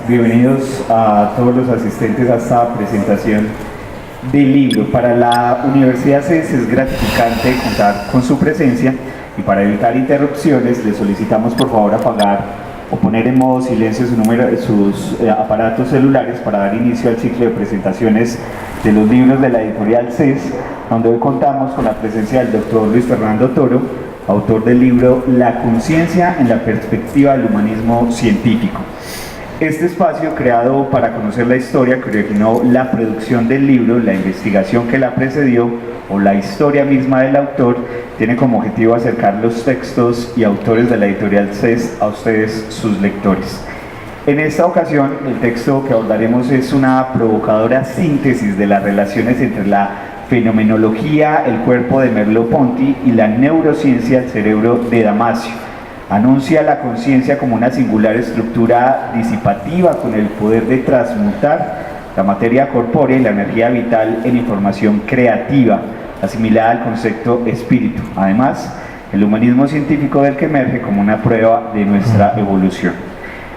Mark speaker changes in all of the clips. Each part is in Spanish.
Speaker 1: Bienvenidos a todos los asistentes a esta presentación del libro. Para la Universidad CES es gratificante contar con su presencia y para evitar interrupciones les solicitamos por favor apagar o poner en modo silencio sus aparatos celulares para dar inicio al ciclo de presentaciones de los libros de la editorial CES, donde hoy contamos con la presencia del doctor Luis Fernando Toro, autor del libro La conciencia en la perspectiva del humanismo científico. Este espacio, creado para conocer la historia que originó la producción del libro, la investigación que la precedió o la historia misma del autor, tiene como objetivo acercar los textos y autores de la editorial CES a ustedes, sus lectores. En esta ocasión, el texto que abordaremos es una provocadora síntesis de las relaciones entre la fenomenología, el cuerpo de Merleau-Ponty y la neurociencia, el cerebro de Damasio. Anuncia la conciencia como una singular estructura disipativa con el poder de transmutar la materia corpórea y la energía vital en información creativa, asimilada al concepto espíritu. Además, el humanismo científico del que emerge como una prueba de nuestra evolución.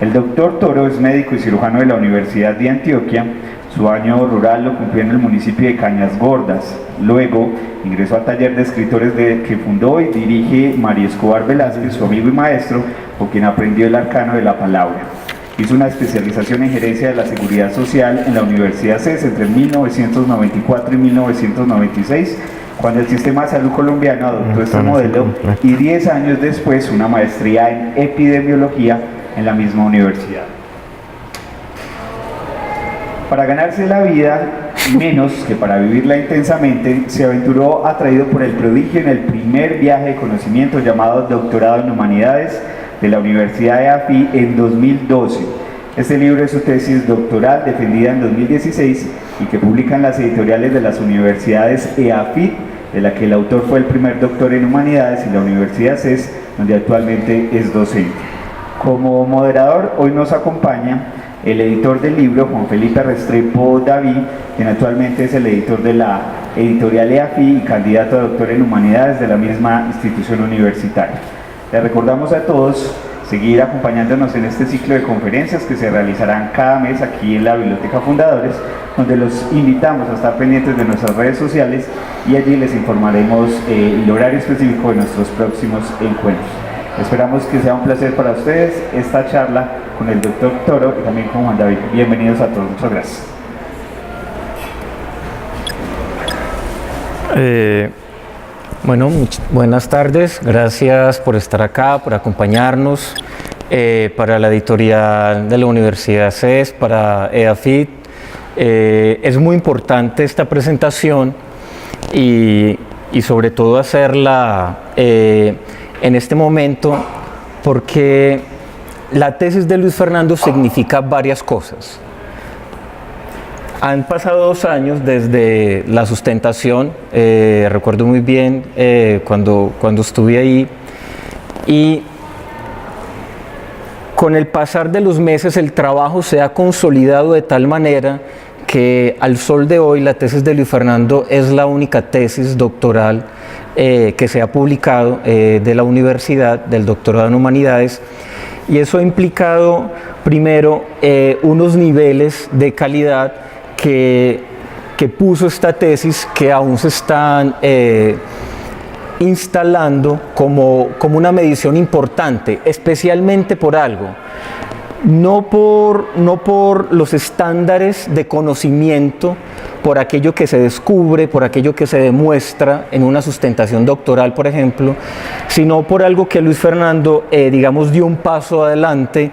Speaker 1: El doctor Toro es médico y cirujano de la Universidad de Antioquia. Su año rural lo cumplió en el municipio de Cañas Gordas. Luego ingresó al taller de escritores que fundó y dirige María Escobar Velázquez, su amigo y maestro, con quien aprendió el arcano de la palabra. Hizo una especialización en gerencia de la seguridad social en la Universidad CES entre 1994 y 1996, cuando el sistema de salud colombiano adoptó este modelo, y 10 años después una maestría en epidemiología en la misma universidad. Para ganarse la vida, menos que para vivirla intensamente, se aventuró atraído por el prodigio en el primer viaje de conocimiento llamado Doctorado en Humanidades de la Universidad de AFI en 2012. Este libro es su tesis doctoral defendida en 2016 y que publican las editoriales de las universidades EAFIT, de la que el autor fue el primer doctor en Humanidades, y la Universidad CES, donde actualmente es docente. Como moderador, hoy nos acompaña el editor del libro, Juan Felipe Restrepo David, quien actualmente es el editor de la editorial EAFI y candidato a doctor en Humanidades de la misma institución universitaria. Les recordamos a todos seguir acompañándonos en este ciclo de conferencias que se realizarán cada mes aquí en la Biblioteca Fundadores, donde los invitamos a estar pendientes de nuestras redes sociales y allí les informaremos el horario específico de nuestros próximos encuentros. Esperamos que sea un placer para ustedes esta charla con el doctor Toro y también con Juan David. Bienvenidos a todos, muchas gracias.
Speaker 2: Bueno, buenas tardes, gracias por estar acá, por acompañarnos, para la editorial de la Universidad CES, para EAFIT. Es muy importante esta presentación y sobre todo hacerla en este momento, porque la tesis de Luis Fernando significa varias cosas. Han pasado 2 años desde la sustentación, recuerdo muy bien cuando estuve ahí, y con el pasar de los meses el trabajo se ha consolidado de tal manera que al sol de hoy la tesis de Luis Fernando es la única tesis doctoral que se ha publicado de la universidad, del doctorado en Humanidades, y eso ha implicado primero unos niveles de calidad que puso esta tesis, que aún se están instalando como una medición importante, especialmente por algo. No por los estándares de conocimiento, por aquello que se descubre, por aquello que se demuestra en una sustentación doctoral, por ejemplo, sino por algo que Luis Fernando, digamos, dio un paso adelante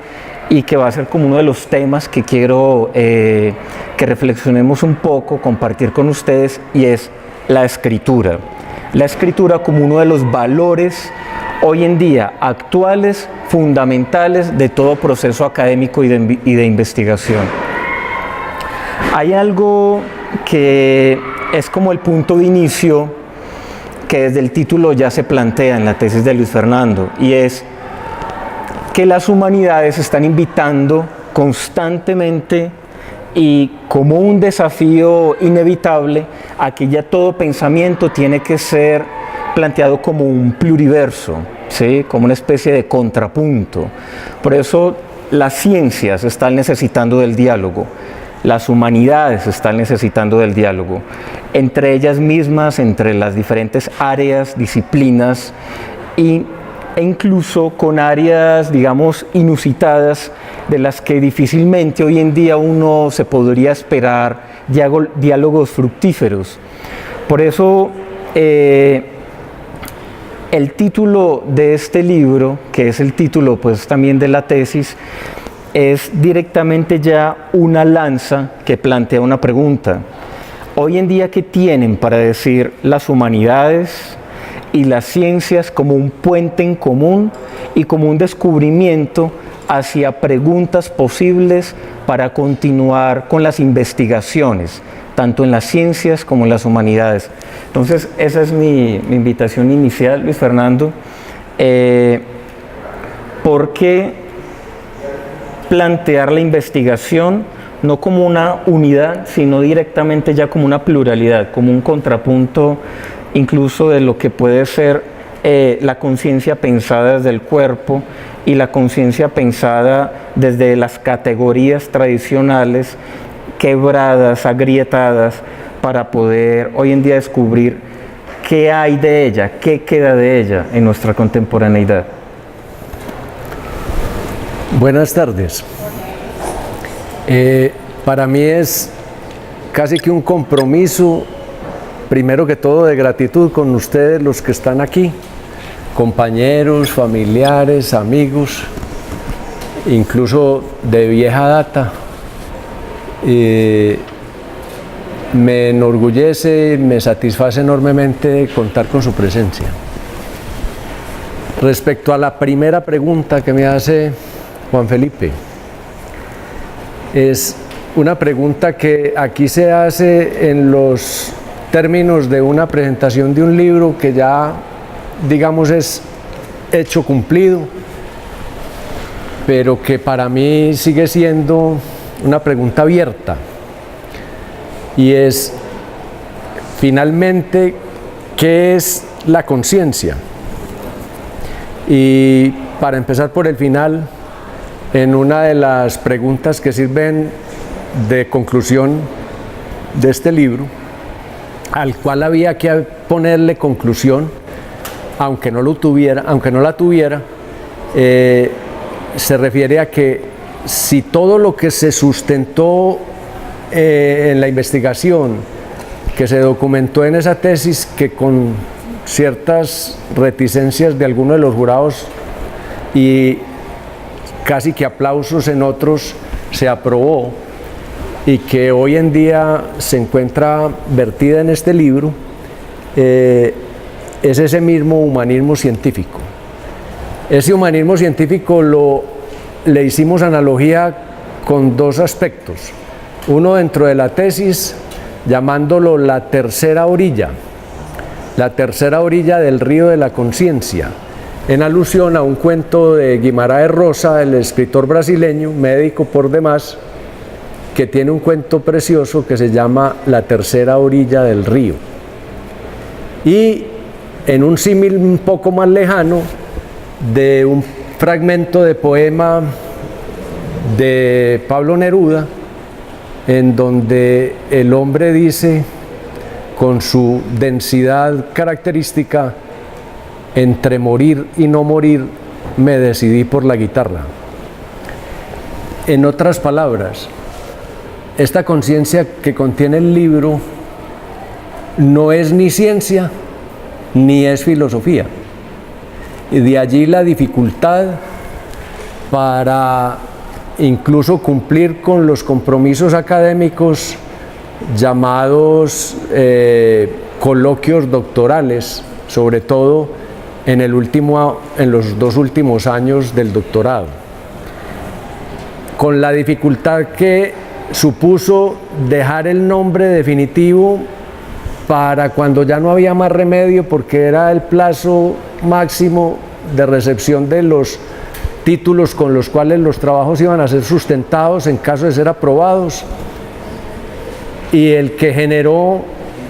Speaker 2: y que va a ser como uno de los temas que quiero que reflexionemos un poco, compartir con ustedes, y es la escritura. La escritura como uno de los valores hoy en día actuales, fundamentales de todo proceso académico y de investigación. Hay algo que es como el punto de inicio que desde el título ya se plantea en la tesis de Luis Fernando, y es que las humanidades están invitando constantemente y como un desafío inevitable, aquí ya todo pensamiento tiene que ser planteado como un pluriverso, ¿sí? Como una especie de contrapunto. Por eso las ciencias están necesitando del diálogo, las humanidades están necesitando del diálogo, entre ellas mismas, entre las diferentes áreas, disciplinas e incluso con áreas, digamos, inusitadas, de las que difícilmente hoy en día uno se podría esperar diálogos fructíferos. Por eso el título de este libro, que es el título pues también de la tesis, es directamente ya una lanza que plantea una pregunta. Hoy en día, ¿qué tienen para decir las humanidades y las ciencias como un puente en común y como un descubrimiento hacia preguntas posibles para continuar con las investigaciones, tanto en las ciencias como en las humanidades? Entonces, esa es mi invitación inicial, Luis Fernando. ¿Por qué plantear la investigación no como una unidad, sino directamente ya como una pluralidad, como un contrapunto incluso de lo que puede ser la conciencia pensada desde el cuerpo y la conciencia pensada desde las categorías tradicionales, quebradas, agrietadas, para poder hoy en día descubrir qué hay de ella, qué queda de ella en nuestra contemporaneidad?
Speaker 3: Buenas tardes. Para mí es casi que un compromiso, primero que todo de gratitud con ustedes los que están aquí, compañeros, familiares, amigos, incluso de vieja data. Me enorgullece, me satisface enormemente contar con su presencia. Respecto a la primera pregunta que me hace Juan Felipe, es una pregunta que aquí se hace en los términos de una presentación de un libro que ya, digamos, es hecho cumplido, pero que para mí sigue siendo una pregunta abierta, y es, finalmente, ¿qué es la conciencia? Y para empezar por el final, en una de las preguntas que sirven de conclusión de este libro, al cual había que ponerle conclusión, aunque no la tuviera, se refiere a que si todo lo que se sustentó en la investigación, que se documentó en esa tesis, que con ciertas reticencias de algunos de los jurados y casi que aplausos en otros, se aprobó y que hoy en día se encuentra vertida en este libro, es ese mismo humanismo científico. Ese humanismo científico le hicimos analogía con dos aspectos. Uno dentro de la tesis, llamándolo la tercera orilla del río de la conciencia, en alusión a un cuento de Guimarães Rosa, el escritor brasileño, médico por demás, que tiene un cuento precioso que se llama La tercera orilla del río. Y en un símil un poco más lejano, de un fragmento de poema de Pablo Neruda, en donde el hombre dice, con su densidad característica, entre morir y no morir, me decidí por la guitarra. En otras palabras, esta conciencia que contiene el libro no es ni ciencia ni es filosofía. Y de allí la dificultad para incluso cumplir con los compromisos académicos llamados coloquios doctorales, sobre todo en los 2 últimos años del doctorado, con la dificultad que supuso dejar el nombre definitivo para cuando ya no había más remedio, porque era el plazo máximo de recepción de los títulos con los cuales los trabajos iban a ser sustentados en caso de ser aprobados, y el que generó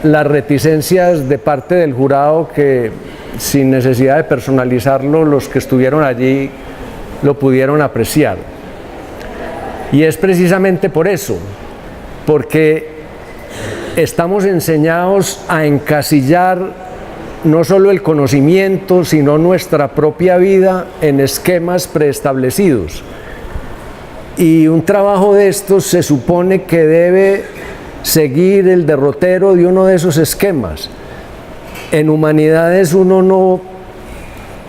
Speaker 3: las reticencias de parte del jurado que, sin necesidad de personalizarlo, los que estuvieron allí lo pudieron apreciar. Y es precisamente por eso, porque estamos enseñados a encasillar no solo el conocimiento, sino nuestra propia vida en esquemas preestablecidos. Y un trabajo de estos se supone que debe seguir el derrotero de uno de esos esquemas. En humanidades uno no,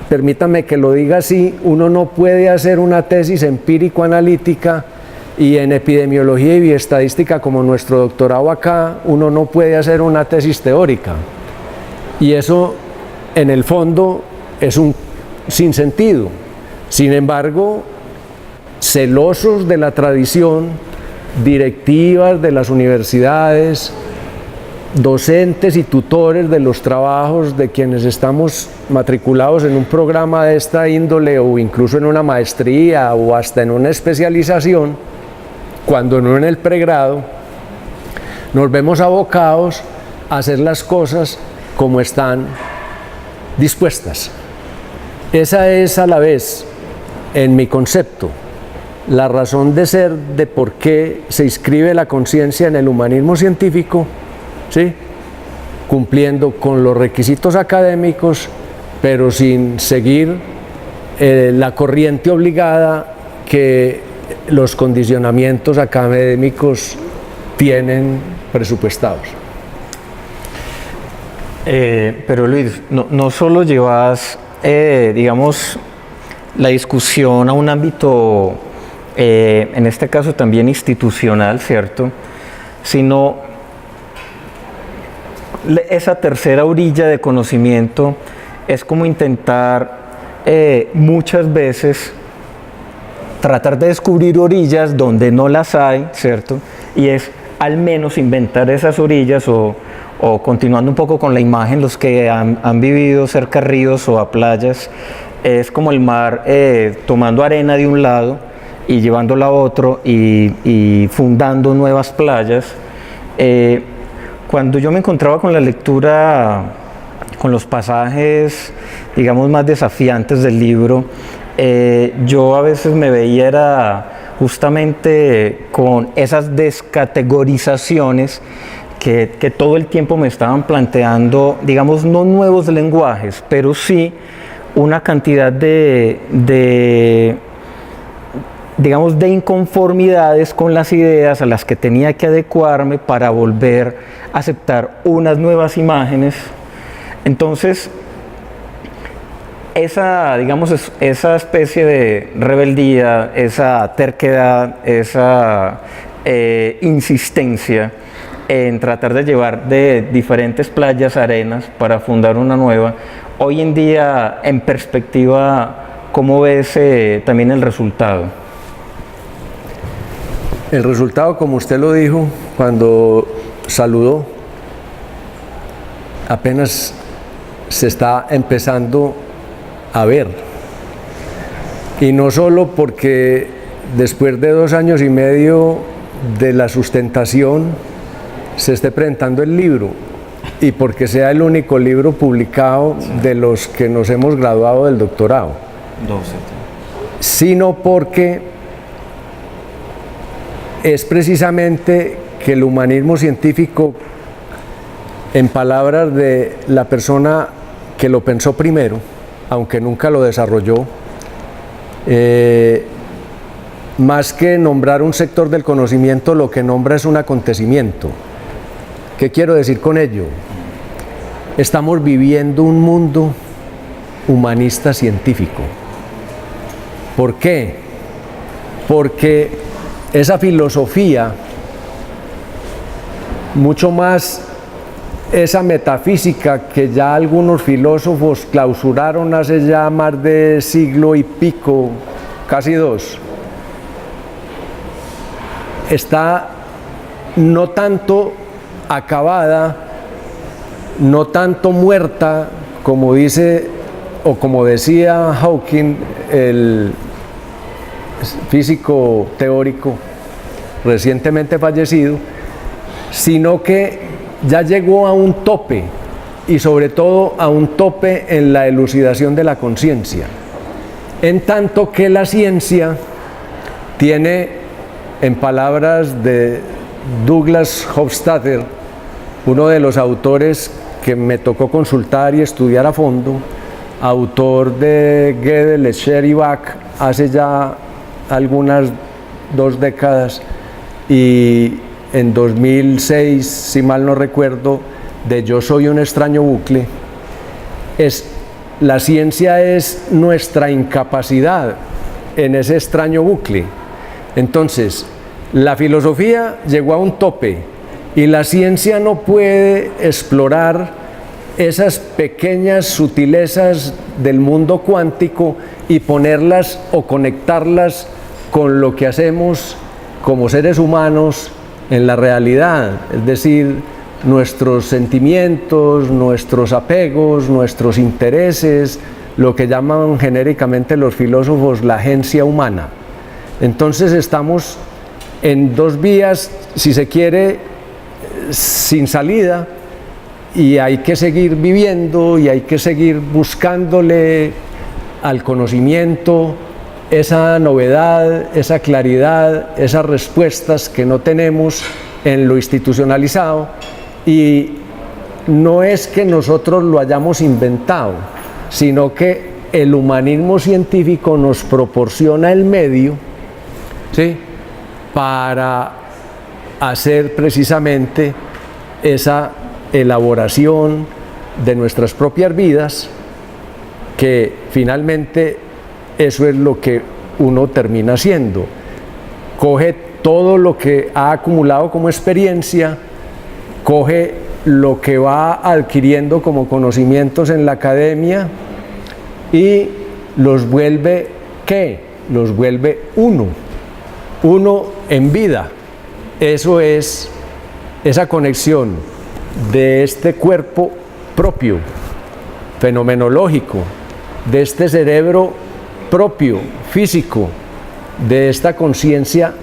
Speaker 3: permítame que lo diga así, uno no puede hacer una tesis empírico-analítica, y en epidemiología y bioestadística, como nuestro doctorado acá, uno no puede hacer una tesis teórica. Y eso, en el fondo, es un sinsentido. Sin embargo, celosos de la tradición, directivas de las universidades, docentes y tutores de los trabajos de quienes estamos matriculados en un programa de esta índole, o incluso en una maestría o hasta en una especialización, cuando no en el pregrado, nos vemos abocados a hacer las cosas como están dispuestas. Esa es a la vez, en mi concepto, la razón de ser de por qué se inscribe la conciencia en el humanismo científico, ¿sí? Cumpliendo con los requisitos académicos, pero sin seguir la corriente obligada que los condicionamientos académicos tienen presupuestados.
Speaker 2: Pero Luis, no solo llevas, digamos, la discusión a un ámbito, en este caso también institucional, ¿cierto? Sino esa tercera orilla de conocimiento es como intentar muchas veces tratar de descubrir orillas donde no las hay, ¿cierto? Y es al menos inventar esas orillas, o continuando un poco con la imagen, los que han vivido cerca a ríos o a playas, es como el mar tomando arena de un lado y llevándola a otro y fundando nuevas playas. Cuando yo me encontraba con la lectura, con los pasajes, digamos, más desafiantes del libro, yo a veces me veía era justamente con esas descategorizaciones que todo el tiempo me estaban planteando, digamos, no nuevos lenguajes, pero sí una cantidad digamos, de inconformidades con las ideas a las que tenía que adecuarme para volver a aceptar unas nuevas imágenes. Entonces, esa especie de rebeldía, esa terquedad, esa insistencia en tratar de llevar de diferentes playas arenas para fundar una nueva, hoy en día, en perspectiva, ¿cómo ves también el resultado?
Speaker 3: El resultado, como usted lo dijo cuando saludó, apenas se está empezando a ver. Y no solo porque después de 2 años y medio de la sustentación se esté presentando el libro y porque sea el único libro publicado de los que nos hemos graduado del doctorado, sino porque es precisamente que el humanismo científico, en palabras de la persona que lo pensó primero, aunque nunca lo desarrolló, más que nombrar un sector del conocimiento, lo que nombra es un acontecimiento. ¿Qué quiero decir con ello? Estamos viviendo un mundo humanista científico. ¿Por qué? Porque esa filosofía, mucho más esa metafísica que ya algunos filósofos clausuraron hace ya más de siglo y pico, casi 2, está no tanto acabada, no tanto muerta, como dice o como decía Hawking, el físico teórico recientemente fallecido, sino que ya llegó a un tope, y sobre todo a un tope en la elucidación de la conciencia, en tanto que la ciencia tiene, en palabras de Douglas Hofstadter, uno de los autores que me tocó consultar y estudiar a fondo, autor de Gödel, Escher y Bach hace ya algunas 2 décadas, y en 2006, si mal no recuerdo, de Yo soy un extraño bucle. La ciencia es nuestra incapacidad en ese extraño bucle. Entonces, la filosofía llegó a un tope y la ciencia no puede explorar esas pequeñas sutilezas del mundo cuántico y ponerlas o conectarlas con lo que hacemos como seres humanos en la realidad, es decir, nuestros sentimientos, nuestros apegos, nuestros intereses, lo que llaman genéricamente los filósofos la agencia humana. Entonces estamos en 2 vías, si se quiere, sin salida, y hay que seguir viviendo y hay que seguir buscándole al conocimiento esa novedad, esa claridad, esas respuestas que no tenemos en lo institucionalizado. Y no es que nosotros lo hayamos inventado, sino que el humanismo científico nos proporciona el medio, ¿sí?, para hacer precisamente esa elaboración de nuestras propias vidas, que finalmente eso es lo que uno termina haciendo. Coge todo lo que ha acumulado como experiencia, coge lo que va adquiriendo como conocimientos en la academia y los vuelve, ¿qué? Los vuelve uno en vida. Eso es esa conexión de este cuerpo propio, fenomenológico, de este cerebro propio, físico, de esta conciencia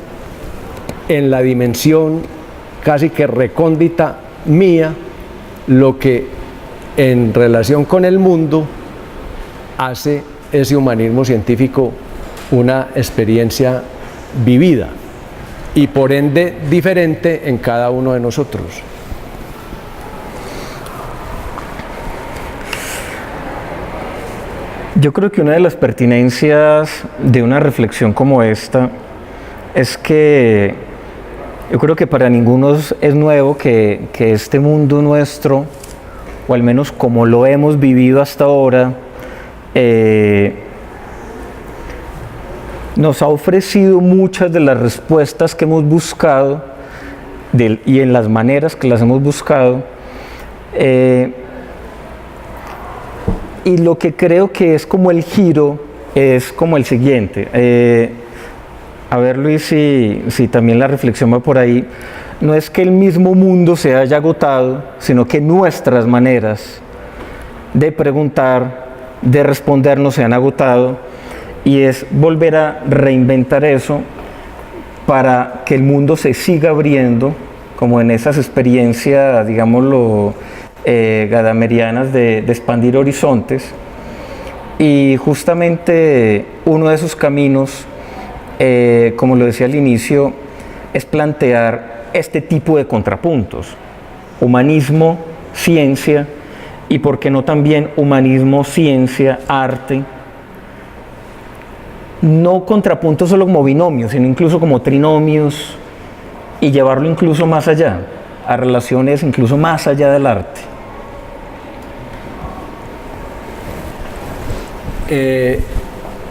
Speaker 3: en la dimensión casi que recóndita mía, lo que en relación con el mundo hace ese humanismo científico una experiencia vivida y por ende diferente en cada uno de nosotros.
Speaker 2: Yo creo que una de las pertinencias de una reflexión como esta es que yo creo que para ninguno es nuevo que este mundo nuestro, o al menos como lo hemos vivido hasta ahora, nos ha ofrecido muchas de las respuestas que hemos buscado y en las maneras que las hemos buscado. Y lo que creo que es como el giro es como el siguiente. A ver, Luis, si también la reflexión va por ahí. No es que el mismo mundo se haya agotado, sino que nuestras maneras de preguntar, de respondernos se han agotado, y es volver a reinventar eso para que el mundo se siga abriendo, como en esas experiencias, digámoslo, gadamerianas de expandir horizontes. Y justamente uno de esos caminos, como lo decía al inicio, es plantear este tipo de contrapuntos: humanismo, ciencia, y por qué no también humanismo, ciencia, arte. No contrapuntos solo como binomios, sino incluso como trinomios, y llevarlo incluso más allá, a relaciones incluso más allá del arte.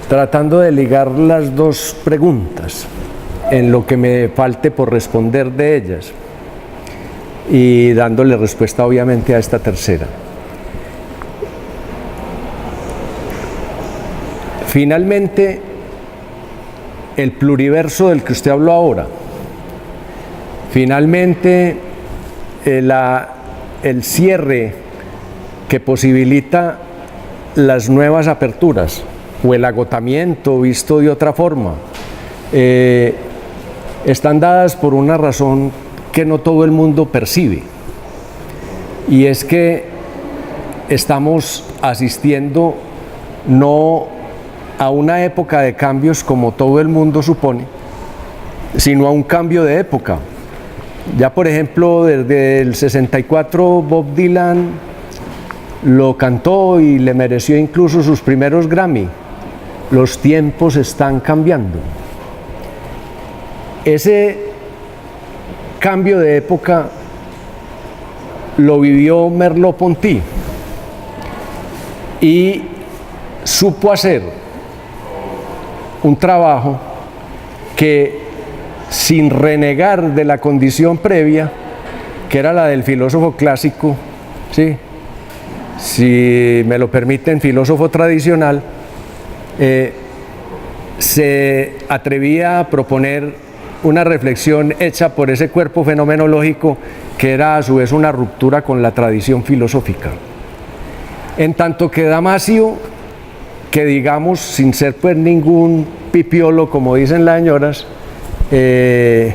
Speaker 3: Tratando de ligar las 2 preguntas en lo que me falte por responder de ellas y dándole respuesta obviamente a esta tercera. Finalmente, el pluriverso del que usted habló ahora, finalmente el cierre que posibilita las nuevas aperturas o el agotamiento visto de otra forma, están dadas por una razón que no todo el mundo percibe, y es que estamos asistiendo no a una época de cambios como todo el mundo supone, sino a un cambio de época. Ya por ejemplo, desde el 64 Bob Dylan lo cantó y le mereció incluso sus primeros Grammy. Los tiempos están cambiando. Ese cambio de época lo vivió Merleau-Ponty y supo hacer un trabajo que, sin renegar de la condición previa, que era la del filósofo clásico, ¿sí?, si me lo permiten, filósofo tradicional, se atrevía a proponer una reflexión hecha por ese cuerpo fenomenológico que era a su vez una ruptura con la tradición filosófica. En tanto que Damasio, que digamos, sin ser pues ningún pipiolo, como dicen las señoras, le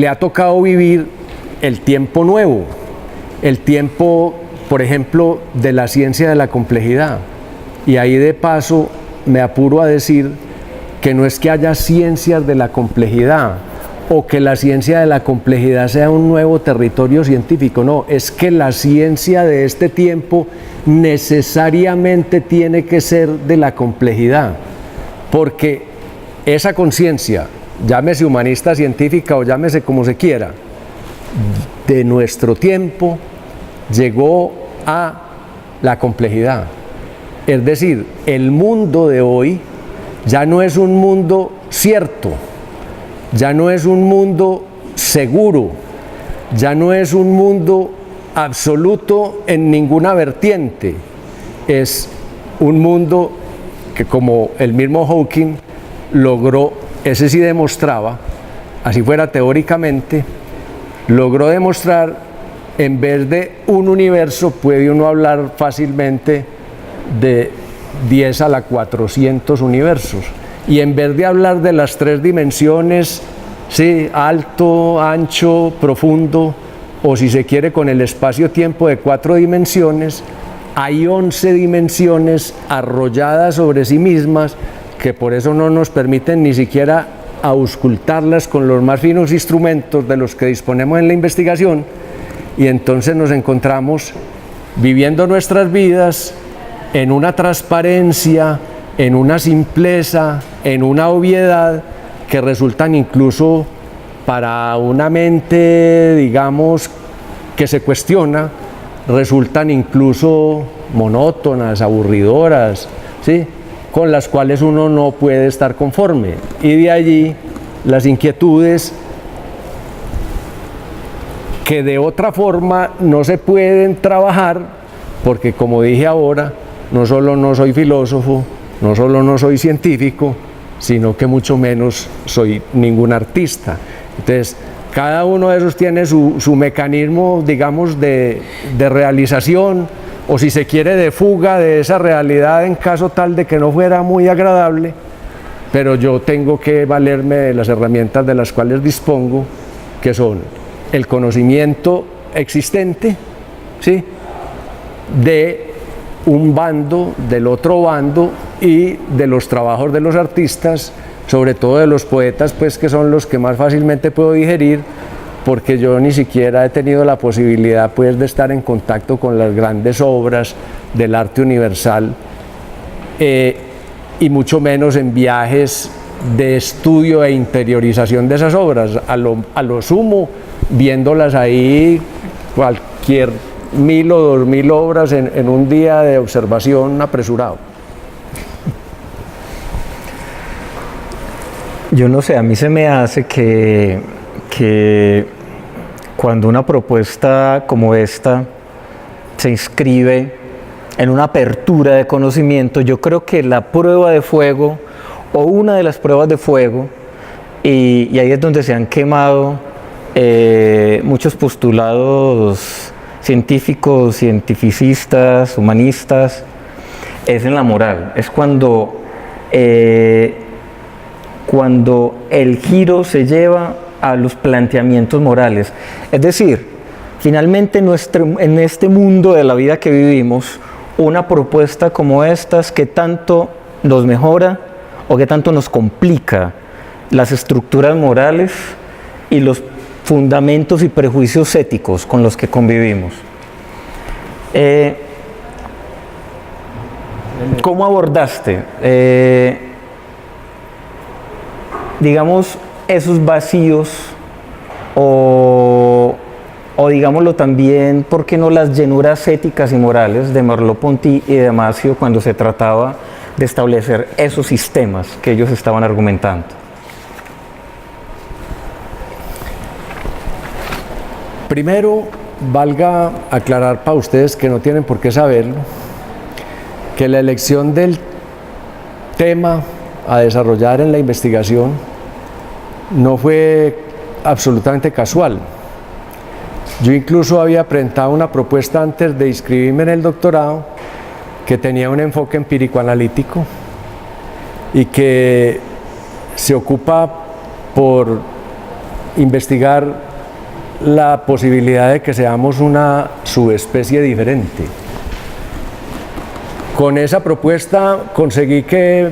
Speaker 3: ha tocado vivir el tiempo nuevo, el tiempo, por ejemplo, de la ciencia de la complejidad. Y ahí de paso me apuro a decir que no es que haya ciencias de la complejidad o que la ciencia de la complejidad sea un nuevo territorio científico, no, es que la ciencia de este tiempo necesariamente tiene que ser de la complejidad, porque esa conciencia, llámese humanista científica o llámese como se quiera, de nuestro tiempo llegó a la complejidad. Es decir, el mundo de hoy ya no es un mundo cierto, ya no es un mundo seguro, ya no es un mundo absoluto en ninguna vertiente, es un mundo que, como el mismo Hawking logró, ese sí demostraba, así fuera teóricamente, logró demostrar, en vez de un universo puede uno hablar fácilmente de 10 a la 400 universos, y en vez de hablar de las 3 dimensiones, sí, alto, ancho, profundo, o si se quiere con el espacio-tiempo de 4 dimensiones, hay 11 dimensiones arrolladas sobre sí mismas, que por eso no nos permiten ni siquiera auscultarlas con los más finos instrumentos de los que disponemos en la investigación, y entonces nos encontramos viviendo nuestras vidas en una transparencia, en una simpleza, en una obviedad que resultan incluso para una mente, digamos, que se cuestiona, resultan incluso monótonas, aburridoras, ¿sí?, con las cuales uno no puede estar conforme. Y de allí las inquietudes que de otra forma no se pueden trabajar, porque como dije ahora, no solo no soy filósofo, no solo no soy científico, sino que mucho menos soy ningún artista. Entonces, cada uno de esos tiene su mecanismo, digamos, de realización, o si se quiere, de fuga de esa realidad en caso tal de que no fuera muy agradable, pero yo tengo que valerme de las herramientas de las cuales dispongo, que son el conocimiento existente, ¿sí?, de un bando, del otro bando, y de los trabajos de los artistas, sobre todo de los poetas, pues, que son los que más fácilmente puedo digerir, porque yo ni siquiera he tenido la posibilidad, pues, de estar en contacto con las grandes obras del arte universal, y mucho menos en viajes de estudio e interiorización de esas obras, a lo sumo viéndolas ahí, cualquier 1000 o 2000 obras en un día de observación apresurado.
Speaker 2: Yo no sé, a mí se me hace que cuando una propuesta como esta se inscribe en una apertura de conocimiento, yo creo que la prueba de fuego, o una de las pruebas de fuego, y ahí es donde se han quemado muchos postulados científicos, cientificistas, humanistas, es en la moral. Es cuando el giro se lleva a los planteamientos morales. Es decir, finalmente en este mundo de la vida que vivimos, una propuesta como estas que tanto nos mejora o que tanto nos complica las estructuras morales y los fundamentos y prejuicios éticos con los que convivimos. ¿Cómo abordaste, digamos, esos vacíos o digámoslo también, ¿por qué no las llenuras éticas y morales de Merleau-Ponty y de Damasio cuando se trataba de establecer esos sistemas que ellos estaban argumentando?
Speaker 3: Primero, valga aclarar para ustedes que no tienen por qué saberlo, que la elección del tema a desarrollar en la investigación no fue absolutamente casual. Yo incluso había presentado una propuesta antes de inscribirme en el doctorado que tenía un enfoque empírico-analítico y que se ocupa por investigar la posibilidad de que seamos una subespecie diferente. Con esa propuesta conseguí que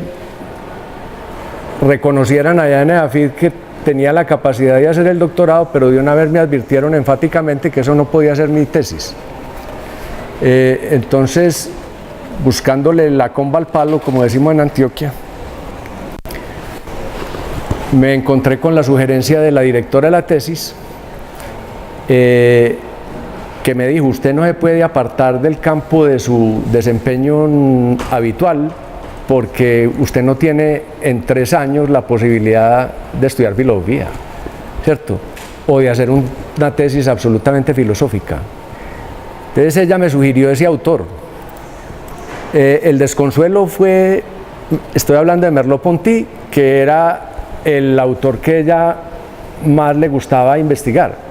Speaker 3: reconocieran allá en EAFID que tenía la capacidad de hacer el doctorado, pero de una vez me advirtieron enfáticamente que eso no podía ser mi tesis. Entonces, buscándole la comba al palo, como decimos en Antioquia, me encontré con la sugerencia de la directora de la tesis, que me dijo: usted no se puede apartar del campo de su desempeño habitual porque usted no tiene en 3 años la posibilidad de estudiar filosofía, ¿cierto? O de hacer una tesis absolutamente filosófica. Entonces ella me sugirió ese autor. El desconsuelo fue, estoy hablando de Merleau-Ponty, que era el autor que ella más le gustaba investigar.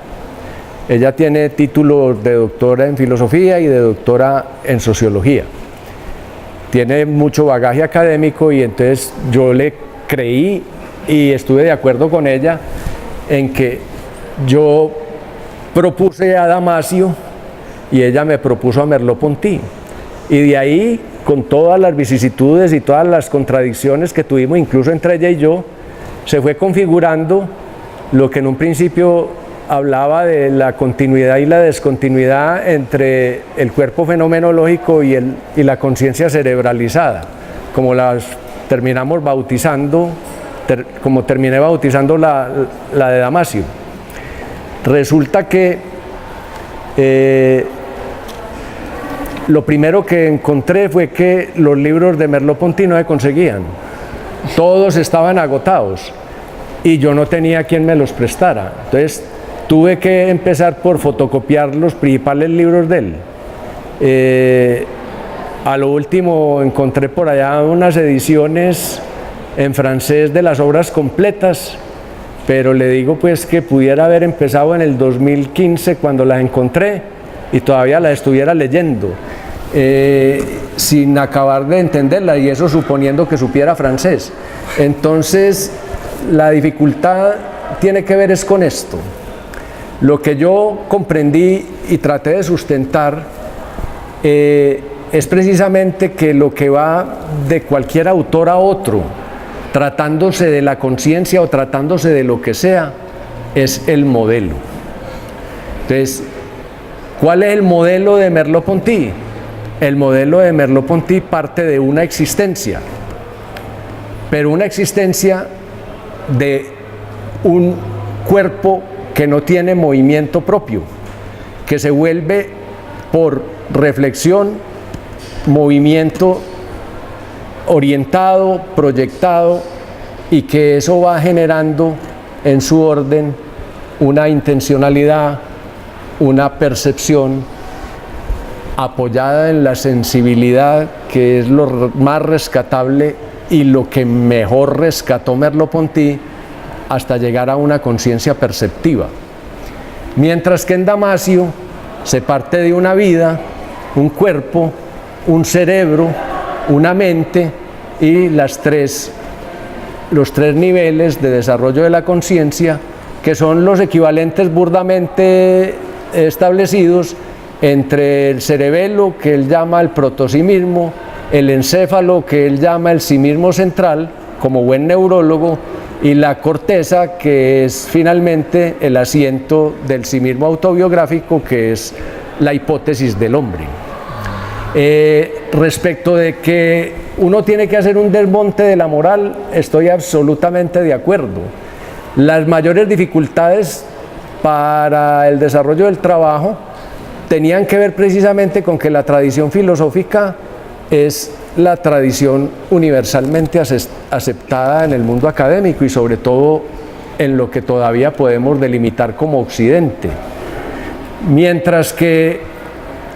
Speaker 3: Ella tiene títulos de doctora en filosofía y de doctora en sociología. Tiene mucho bagaje académico y entonces yo le creí y estuve de acuerdo con ella en que yo propuse a Damasio y ella me propuso a Merleau-Ponty. Y de ahí, con todas las vicisitudes y todas las contradicciones que tuvimos, incluso entre ella y yo, se fue configurando lo que en un principio hablaba de la continuidad y la descontinuidad entre el cuerpo fenomenológico y la conciencia cerebralizada, como las terminamos bautizando, como terminé bautizando la de Damasio. Resulta que lo primero que encontré fue que los libros de Merleau-Ponty no se conseguían, todos estaban agotados y yo no tenía quien me los prestara. Entonces tuve que empezar por fotocopiar los principales libros de él. A lo último encontré por allá unas ediciones en francés de las obras completas, pero le digo pues que pudiera haber empezado en el 2015 cuando las encontré y todavía las estuviera leyendo, sin acabar de entenderlas, y eso suponiendo que supiera francés. Entonces la dificultad tiene que ver es con esto. Lo que yo comprendí y traté de sustentar es precisamente que lo que va de cualquier autor a otro, tratándose de la conciencia o tratándose de lo que sea, es el modelo. Entonces, ¿cuál es el modelo de Merleau-Ponty? El modelo de Merleau-Ponty parte de una existencia, pero una existencia de un cuerpo que no tiene movimiento propio, que se vuelve por reflexión, movimiento orientado, proyectado, y que eso va generando en su orden una intencionalidad, una percepción apoyada en la sensibilidad, que es lo más rescatable y lo que mejor rescató Merleau-Ponty, hasta llegar a una conciencia perceptiva. Mientras que en Damasio se parte de una vida, un cuerpo, un cerebro, una mente y los tres niveles de desarrollo de la conciencia que son los equivalentes burdamente establecidos entre el cerebelo, que él llama el protosimismo, el encéfalo, que él llama el simismo central, como buen neurólogo, y la corteza, que es finalmente el asiento del simismo autobiográfico, que es la hipótesis del hombre. Respecto de que uno tiene que hacer un desmonte de la moral, estoy absolutamente de acuerdo. Las mayores dificultades para el desarrollo del trabajo tenían que ver precisamente con que la tradición filosófica es la tradición universalmente aceptada en el mundo académico y sobre todo en lo que todavía podemos delimitar como Occidente. Mientras que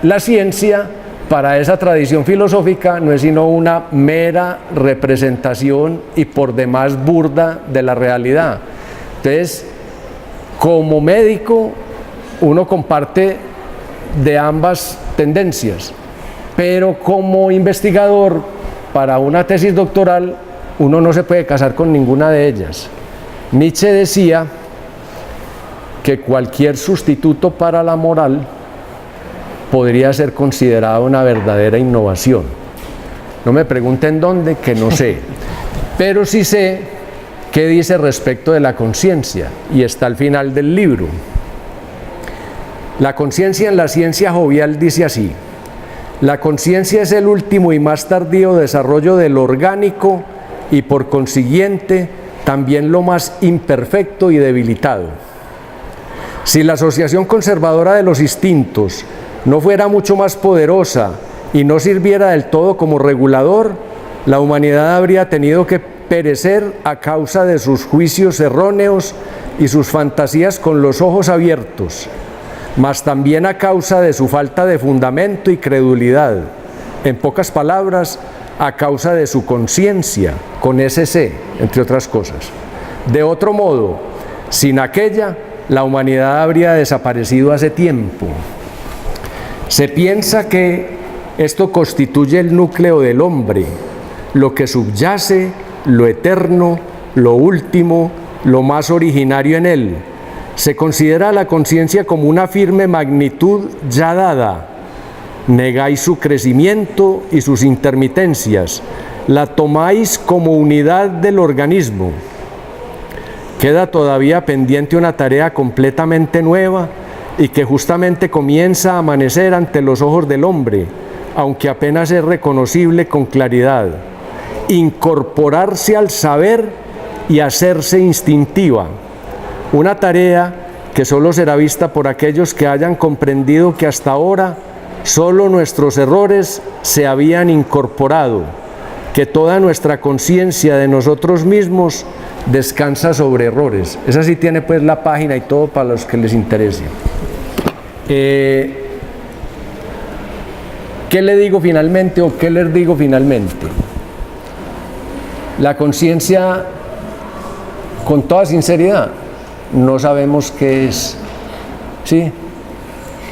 Speaker 3: la ciencia, para esa tradición filosófica, no es sino una mera representación y por demás burda de la realidad. Entonces, como médico, uno comparte de ambas tendencias, pero como investigador, para una tesis doctoral, uno no se puede casar con ninguna de ellas. Nietzsche decía que cualquier sustituto para la moral podría ser considerado una verdadera innovación. No me pregunten dónde, que no sé, pero sí sé qué dice respecto de la conciencia, y está al final del libro. La conciencia en la ciencia jovial dice así: la conciencia es el último y más tardío desarrollo del orgánico y por consiguiente también lo más imperfecto y debilitado. Si la asociación conservadora de los instintos no fuera mucho más poderosa y no sirviera del todo como regulador, la humanidad habría tenido que perecer a causa de sus juicios erróneos y sus fantasías con los ojos abiertos, mas también a causa de su falta de fundamento y credulidad. En pocas palabras, a causa de su conciencia, con ese C, entre otras cosas. De otro modo, sin aquella, la humanidad habría desaparecido hace tiempo. Se piensa que esto constituye el núcleo del hombre, lo que subyace, lo eterno, lo último, lo más originario en él. Se considera la conciencia como una firme magnitud ya dada. Negáis su crecimiento y sus intermitencias, la tomáis como unidad del organismo. Queda todavía pendiente una tarea completamente nueva y que justamente comienza a amanecer ante los ojos del hombre, aunque apenas es reconocible con claridad: incorporarse al saber y hacerse instintiva. Una tarea que solo será vista por aquellos que hayan comprendido que hasta ahora solo nuestros errores se habían incorporado, que toda nuestra conciencia de nosotros mismos descansa sobre errores. Esa sí tiene pues la página y todo para los que les interese. ¿Qué le digo finalmente o qué les digo finalmente? La conciencia, con toda sinceridad, no sabemos qué es, ¿sí?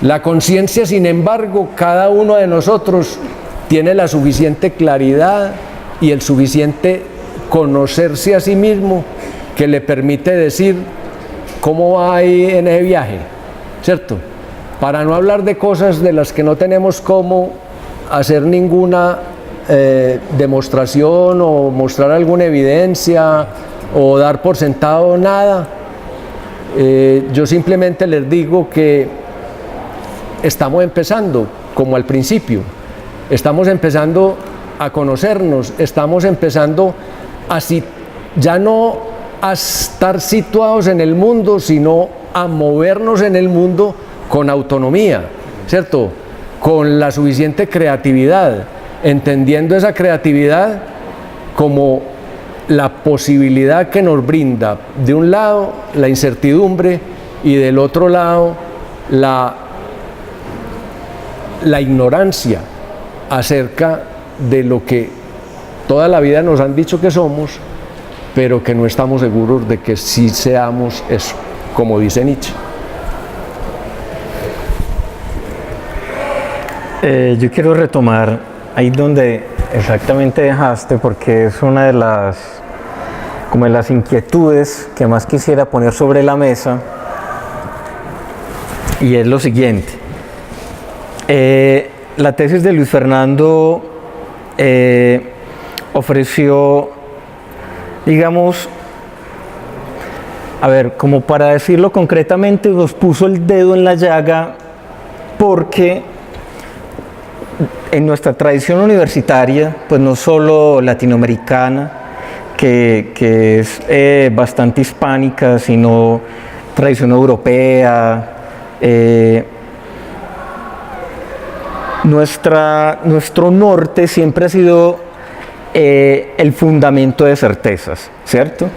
Speaker 3: La conciencia, sin embargo, cada uno de nosotros tiene la suficiente claridad y el suficiente conocerse a sí mismo que le permite decir cómo va ahí en ese viaje, ¿cierto? Para no hablar de cosas de las que no tenemos cómo hacer ninguna demostración o mostrar alguna evidencia o dar por sentado nada. Yo simplemente les digo que estamos empezando, como al principio, estamos empezando a conocernos, estamos empezando ya no a estar situados en el mundo, sino a movernos en el mundo con autonomía, ¿cierto? Con la suficiente creatividad, entendiendo esa creatividad como la posibilidad que nos brinda, de un lado, la incertidumbre y del otro lado, la ignorancia acerca de lo que toda la vida nos han dicho que somos, pero que no estamos seguros de que sí seamos eso, como dice Nietzsche.
Speaker 2: Yo quiero retomar ahí donde exactamente dejaste, porque es una de las como de las inquietudes que más quisiera poner sobre la mesa, y es lo siguiente. La tesis de Luis Fernando ofreció, digamos, a ver, como para decirlo concretamente, nos puso el dedo en la llaga, porque en nuestra tradición universitaria, pues no solo latinoamericana, que es bastante hispánica, sino tradición europea, nuestro norte siempre ha sido el fundamento de certezas, ¿cierto?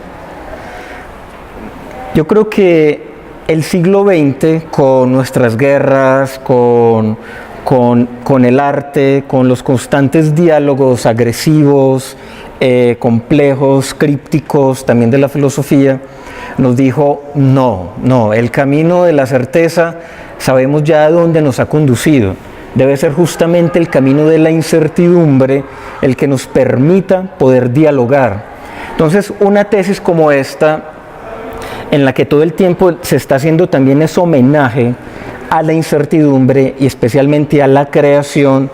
Speaker 2: Yo creo que el siglo XX, con nuestras guerras, con el arte, con los constantes diálogos agresivos, complejos, crípticos, también de la filosofía, nos dijo, no, el camino de la certeza sabemos ya a dónde nos ha conducido. Debe ser justamente el camino de la incertidumbre el que nos permita poder dialogar. Entonces, una tesis como esta, en la que todo el tiempo se está haciendo también ese homenaje a la incertidumbre y especialmente a la creación,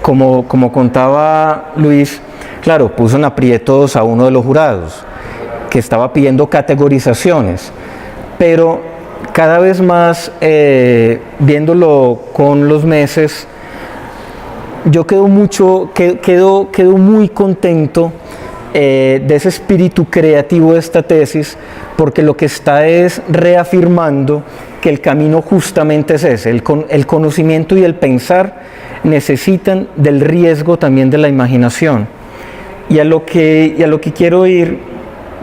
Speaker 2: como contaba Luis, claro, puso en aprietos a uno de los jurados, que estaba pidiendo categorizaciones, pero cada vez más, viéndolo con los meses, yo quedo muy contento de ese espíritu creativo de esta tesis, porque lo que está es reafirmando que el camino justamente es ese, el conocimiento y el pensar necesitan del riesgo también de la imaginación. Y a lo que quiero ir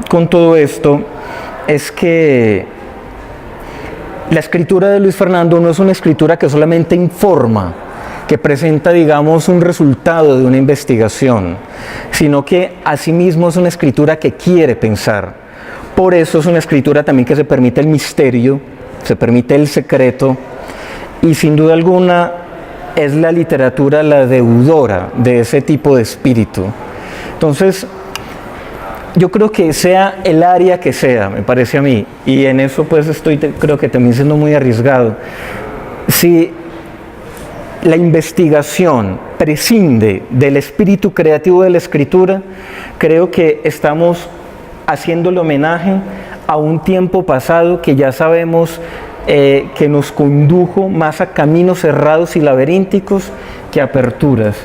Speaker 2: con todo esto es que la escritura de Luis Fernando no es una escritura que solamente informa, que presenta, digamos, un resultado de una investigación, sino que asimismo es una escritura que quiere pensar. Por eso es una escritura también que se permite el misterio, se permite el secreto, y sin duda alguna es la literatura la deudora de ese tipo de espíritu. Entonces, yo creo que sea el área que sea, me parece a mí, y en eso pues creo que también siendo muy arriesgado, si la investigación prescinde del espíritu creativo de la escritura, creo que estamos haciéndole homenaje a un tiempo pasado que ya sabemos que nos condujo más a caminos cerrados y laberínticos que a aperturas.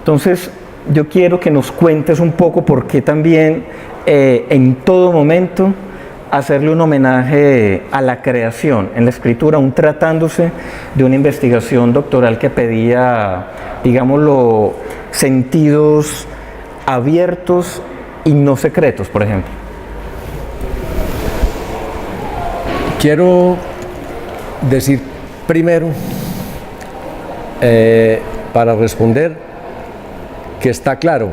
Speaker 2: Entonces, yo quiero que nos cuentes un poco por qué también en todo momento hacerle un homenaje a la creación en la escritura, aún tratándose de una investigación doctoral que pedía, digámoslo, sentidos abiertos y no secretos, por ejemplo.
Speaker 3: Quiero decir primero, para responder, que está claro,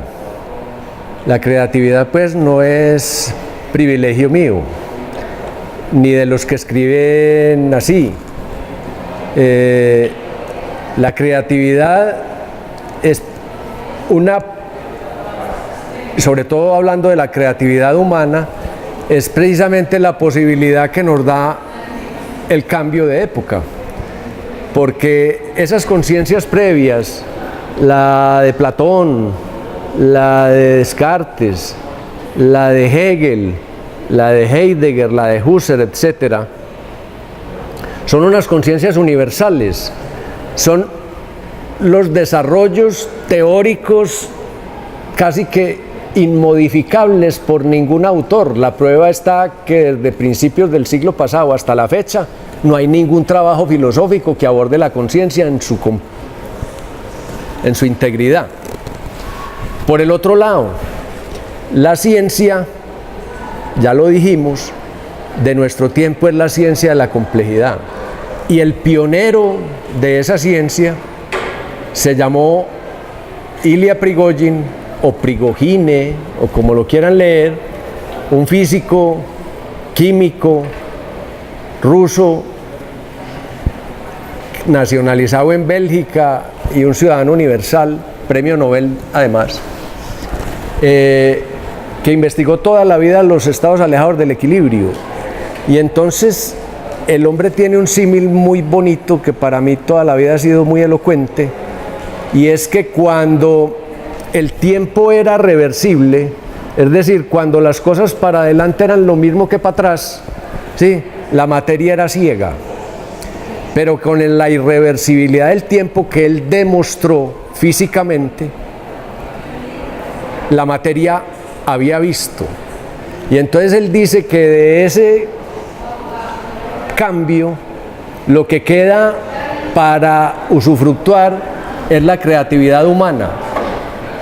Speaker 3: la creatividad pues no es privilegio mío, ni de los que escriben así. La creatividad es sobre todo hablando de la creatividad humana, es precisamente la posibilidad que nos da el cambio de época, porque esas conciencias previas, la de Platón, la de Descartes, la de Hegel, la de Heidegger, la de Husserl, etc., son unas conciencias universales, son los desarrollos teóricos casi que inmodificables por ningún autor. La prueba está que desde principios del siglo pasado hasta la fecha no hay ningún trabajo filosófico que aborde la conciencia en su integridad. Por el otro lado, la ciencia, ya lo dijimos, de nuestro tiempo es la ciencia de la complejidad, y el pionero de esa ciencia se llamó Ilya Prigogine, o Prigogine, o como lo quieran leer, un físico, químico, ruso, nacionalizado en Bélgica y un ciudadano universal, premio Nobel además, que investigó toda la vida los estados alejados del equilibrio. Y entonces el hombre tiene un símil muy bonito que para mí toda la vida ha sido muy elocuente, y es que cuando el tiempo era reversible, es decir, cuando las cosas para adelante eran lo mismo que para atrás, ¿sí?, la materia era ciega. Pero con la irreversibilidad del tiempo que él demostró físicamente, la materia había visto. Y entonces él dice que de ese cambio lo que queda para usufructuar es la creatividad humana.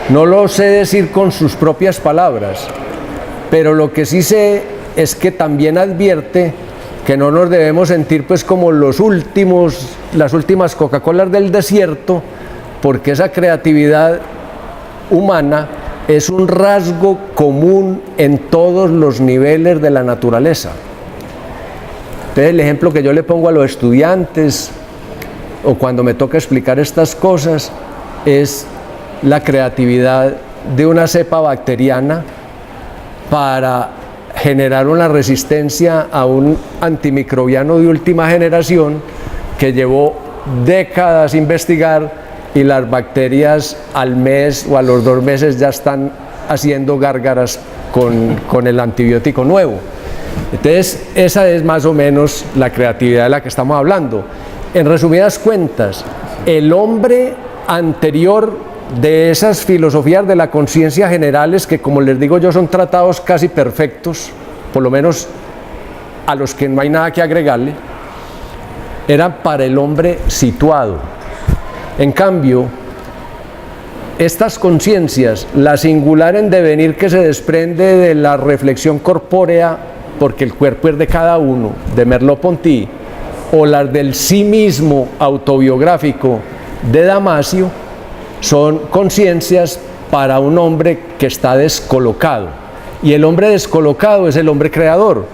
Speaker 3: No lo sé decir con sus propias palabras, pero lo que sí sé es que también advierte que no nos debemos sentir pues como las últimas Coca-Colas del desierto, porque esa creatividad humana es un rasgo común en todos los niveles de la naturaleza. Entonces el ejemplo que yo le pongo a los estudiantes o cuando me toca explicar estas cosas es la creatividad de una cepa bacteriana para generar una resistencia a un antimicrobiano de última generación que llevó décadas investigar, y las bacterias al mes o a los 2 meses ya están haciendo gárgaras con el antibiótico nuevo. Entonces esa es más o menos la creatividad de la que estamos hablando. En resumidas cuentas, el hombre anterior de esas filosofías de la conciencia generales, que como les digo yo son tratados casi perfectos, por lo menos a los que no hay nada que agregarle, eran para el hombre situado. En cambio, estas conciencias, la singular en devenir que se desprende de la reflexión corpórea, porque el cuerpo es de cada uno, de Merleau-Ponty, o las del sí mismo autobiográfico de Damasio, son conciencias para un hombre que está descolocado. Y el hombre descolocado es el hombre creador.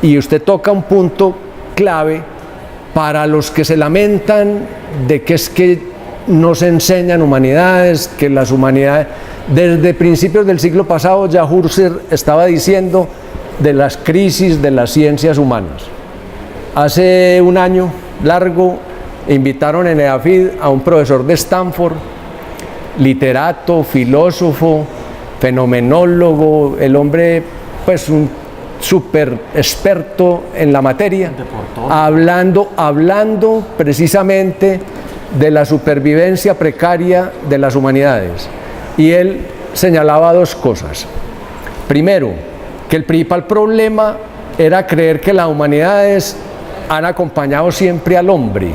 Speaker 3: Y usted toca un punto clave para los que se lamentan de que es que no se enseñan humanidades, que las humanidades, desde principios del siglo pasado ya Husserl estaba diciendo de las crisis de las ciencias humanas. Hace un año largo invitaron en EAFID a un profesor de Stanford, literato, filósofo, fenomenólogo, el hombre pues un súper experto en la materia, hablando precisamente de la supervivencia precaria de las humanidades. Y él señalaba 2 cosas. Primero, que el principal problema era creer que las humanidades han acompañado siempre al hombre,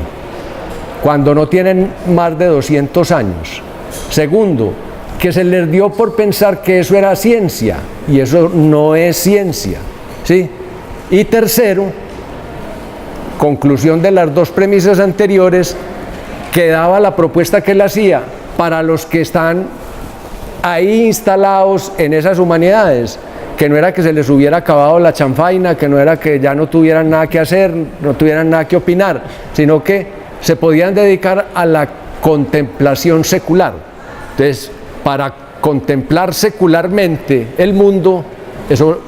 Speaker 3: cuando no tienen más de 200 años. Segundo, que se les dio por pensar que eso era ciencia, y eso no es ciencia, ¿sí? Y tercero, conclusión de las 2 premisas anteriores, quedaba la propuesta que él hacía para los que están ahí instalados en esas humanidades, que no era que se les hubiera acabado la chanfaina, que no era que ya no tuvieran nada que hacer, no tuvieran nada que opinar, sino que se podían dedicar a la contemplación secular. Entonces, para contemplar secularmente el mundo, eso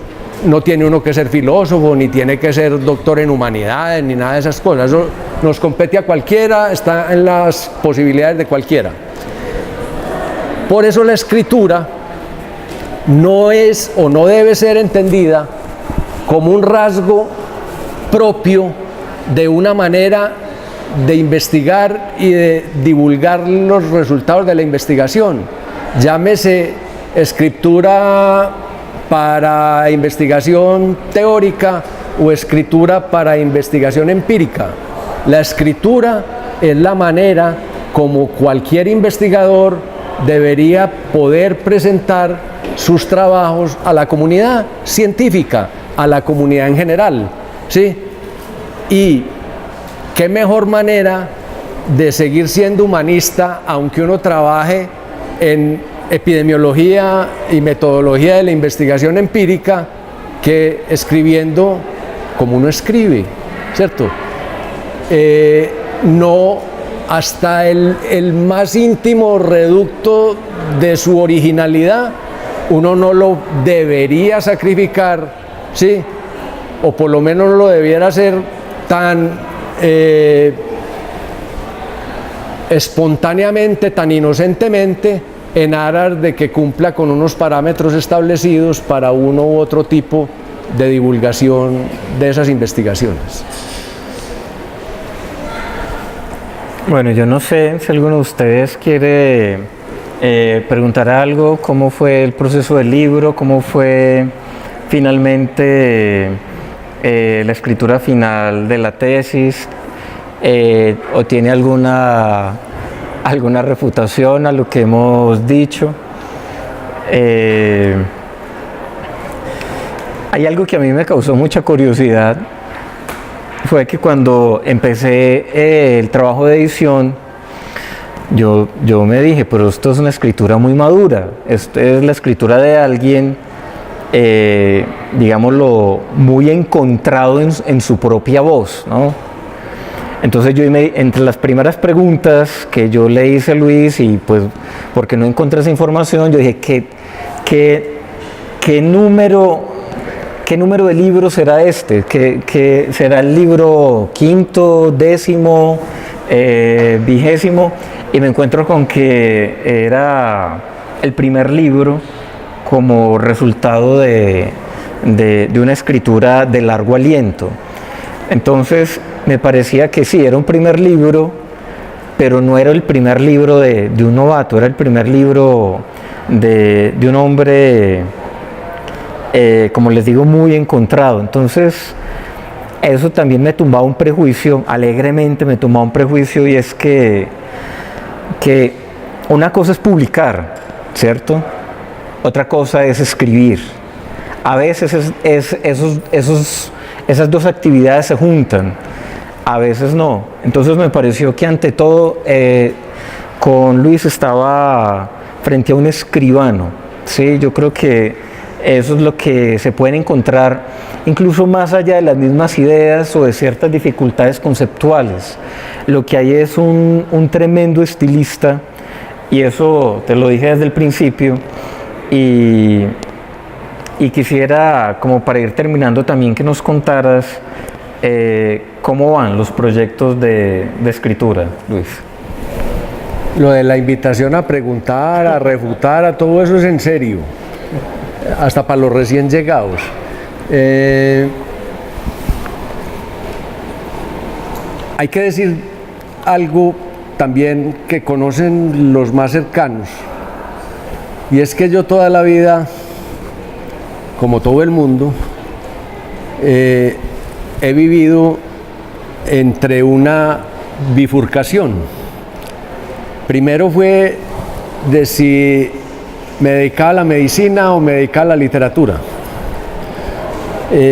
Speaker 3: no tiene uno que ser filósofo, ni tiene que ser doctor en humanidades, ni nada de esas cosas. Eso nos compete a cualquiera, está en las posibilidades de cualquiera. Por eso la escritura no es o no debe ser entendida como un rasgo propio de una manera de investigar y de divulgar los resultados de la investigación. Llámese escritura para investigación teórica o escritura para investigación empírica. La escritura es la manera como cualquier investigador debería poder presentar sus trabajos a la comunidad científica, a la comunidad en general, ¿sí? Y qué mejor manera de seguir siendo humanista, aunque uno trabaje en epidemiología y metodología de la investigación empírica, que escribiendo como uno escribe, ¿cierto? No hasta el más íntimo reducto de su originalidad uno no lo debería sacrificar, ¿sí? O por lo menos no lo debiera hacer tan espontáneamente, tan inocentemente, en aras de que cumpla con unos parámetros establecidos para uno u otro tipo de divulgación de esas investigaciones.
Speaker 2: Bueno, yo no sé si alguno de ustedes quiere preguntar algo, cómo fue el proceso del libro, cómo fue finalmente la escritura final de la tesis, o tiene alguna refutación a lo que hemos dicho. Hay algo que a mí me causó mucha curiosidad, fue que cuando empecé el trabajo de edición, yo me dije, pero esto es una escritura muy madura, esto es la escritura de alguien, digámoslo, muy encontrado en su propia voz, ¿no? Entonces entre las primeras preguntas que yo le hice a Luis, y pues porque no encontré esa información, yo dije, ¿qué número de libro será este? ¿Qué será el libro quinto, décimo, 20º? Y me encuentro con que era el primer libro como resultado de una escritura de largo aliento. Entonces me parecía que sí, era un primer libro, pero no era el primer libro de un novato, era el primer libro de un hombre, como les digo, muy encontrado. Entonces eso también me tumbaba un prejuicio, alegremente me tumbaba un prejuicio, y es que una cosa es publicar, ¿cierto? Otra cosa es escribir. A veces esas dos actividades se juntan, a veces no. Entonces me pareció que ante todo con Luis estaba frente a un escribano, ¿sí? Yo creo que eso es lo que se puede encontrar incluso más allá de las mismas ideas o de ciertas dificultades conceptuales. Lo que hay es un tremendo estilista, y eso te lo dije desde el principio, y quisiera, como para ir terminando, también que nos contaras cómo van los proyectos de escritura, Luis.
Speaker 3: Lo de la invitación a preguntar, a refutar, a todo eso es en serio, hasta para los recién llegados. Hay que decir algo también que conocen los más cercanos, y es que yo toda la vida, como todo el mundo, he vivido entre una bifurcación. Primero fue de si me dedicaba a la medicina o me dedicaba a la literatura.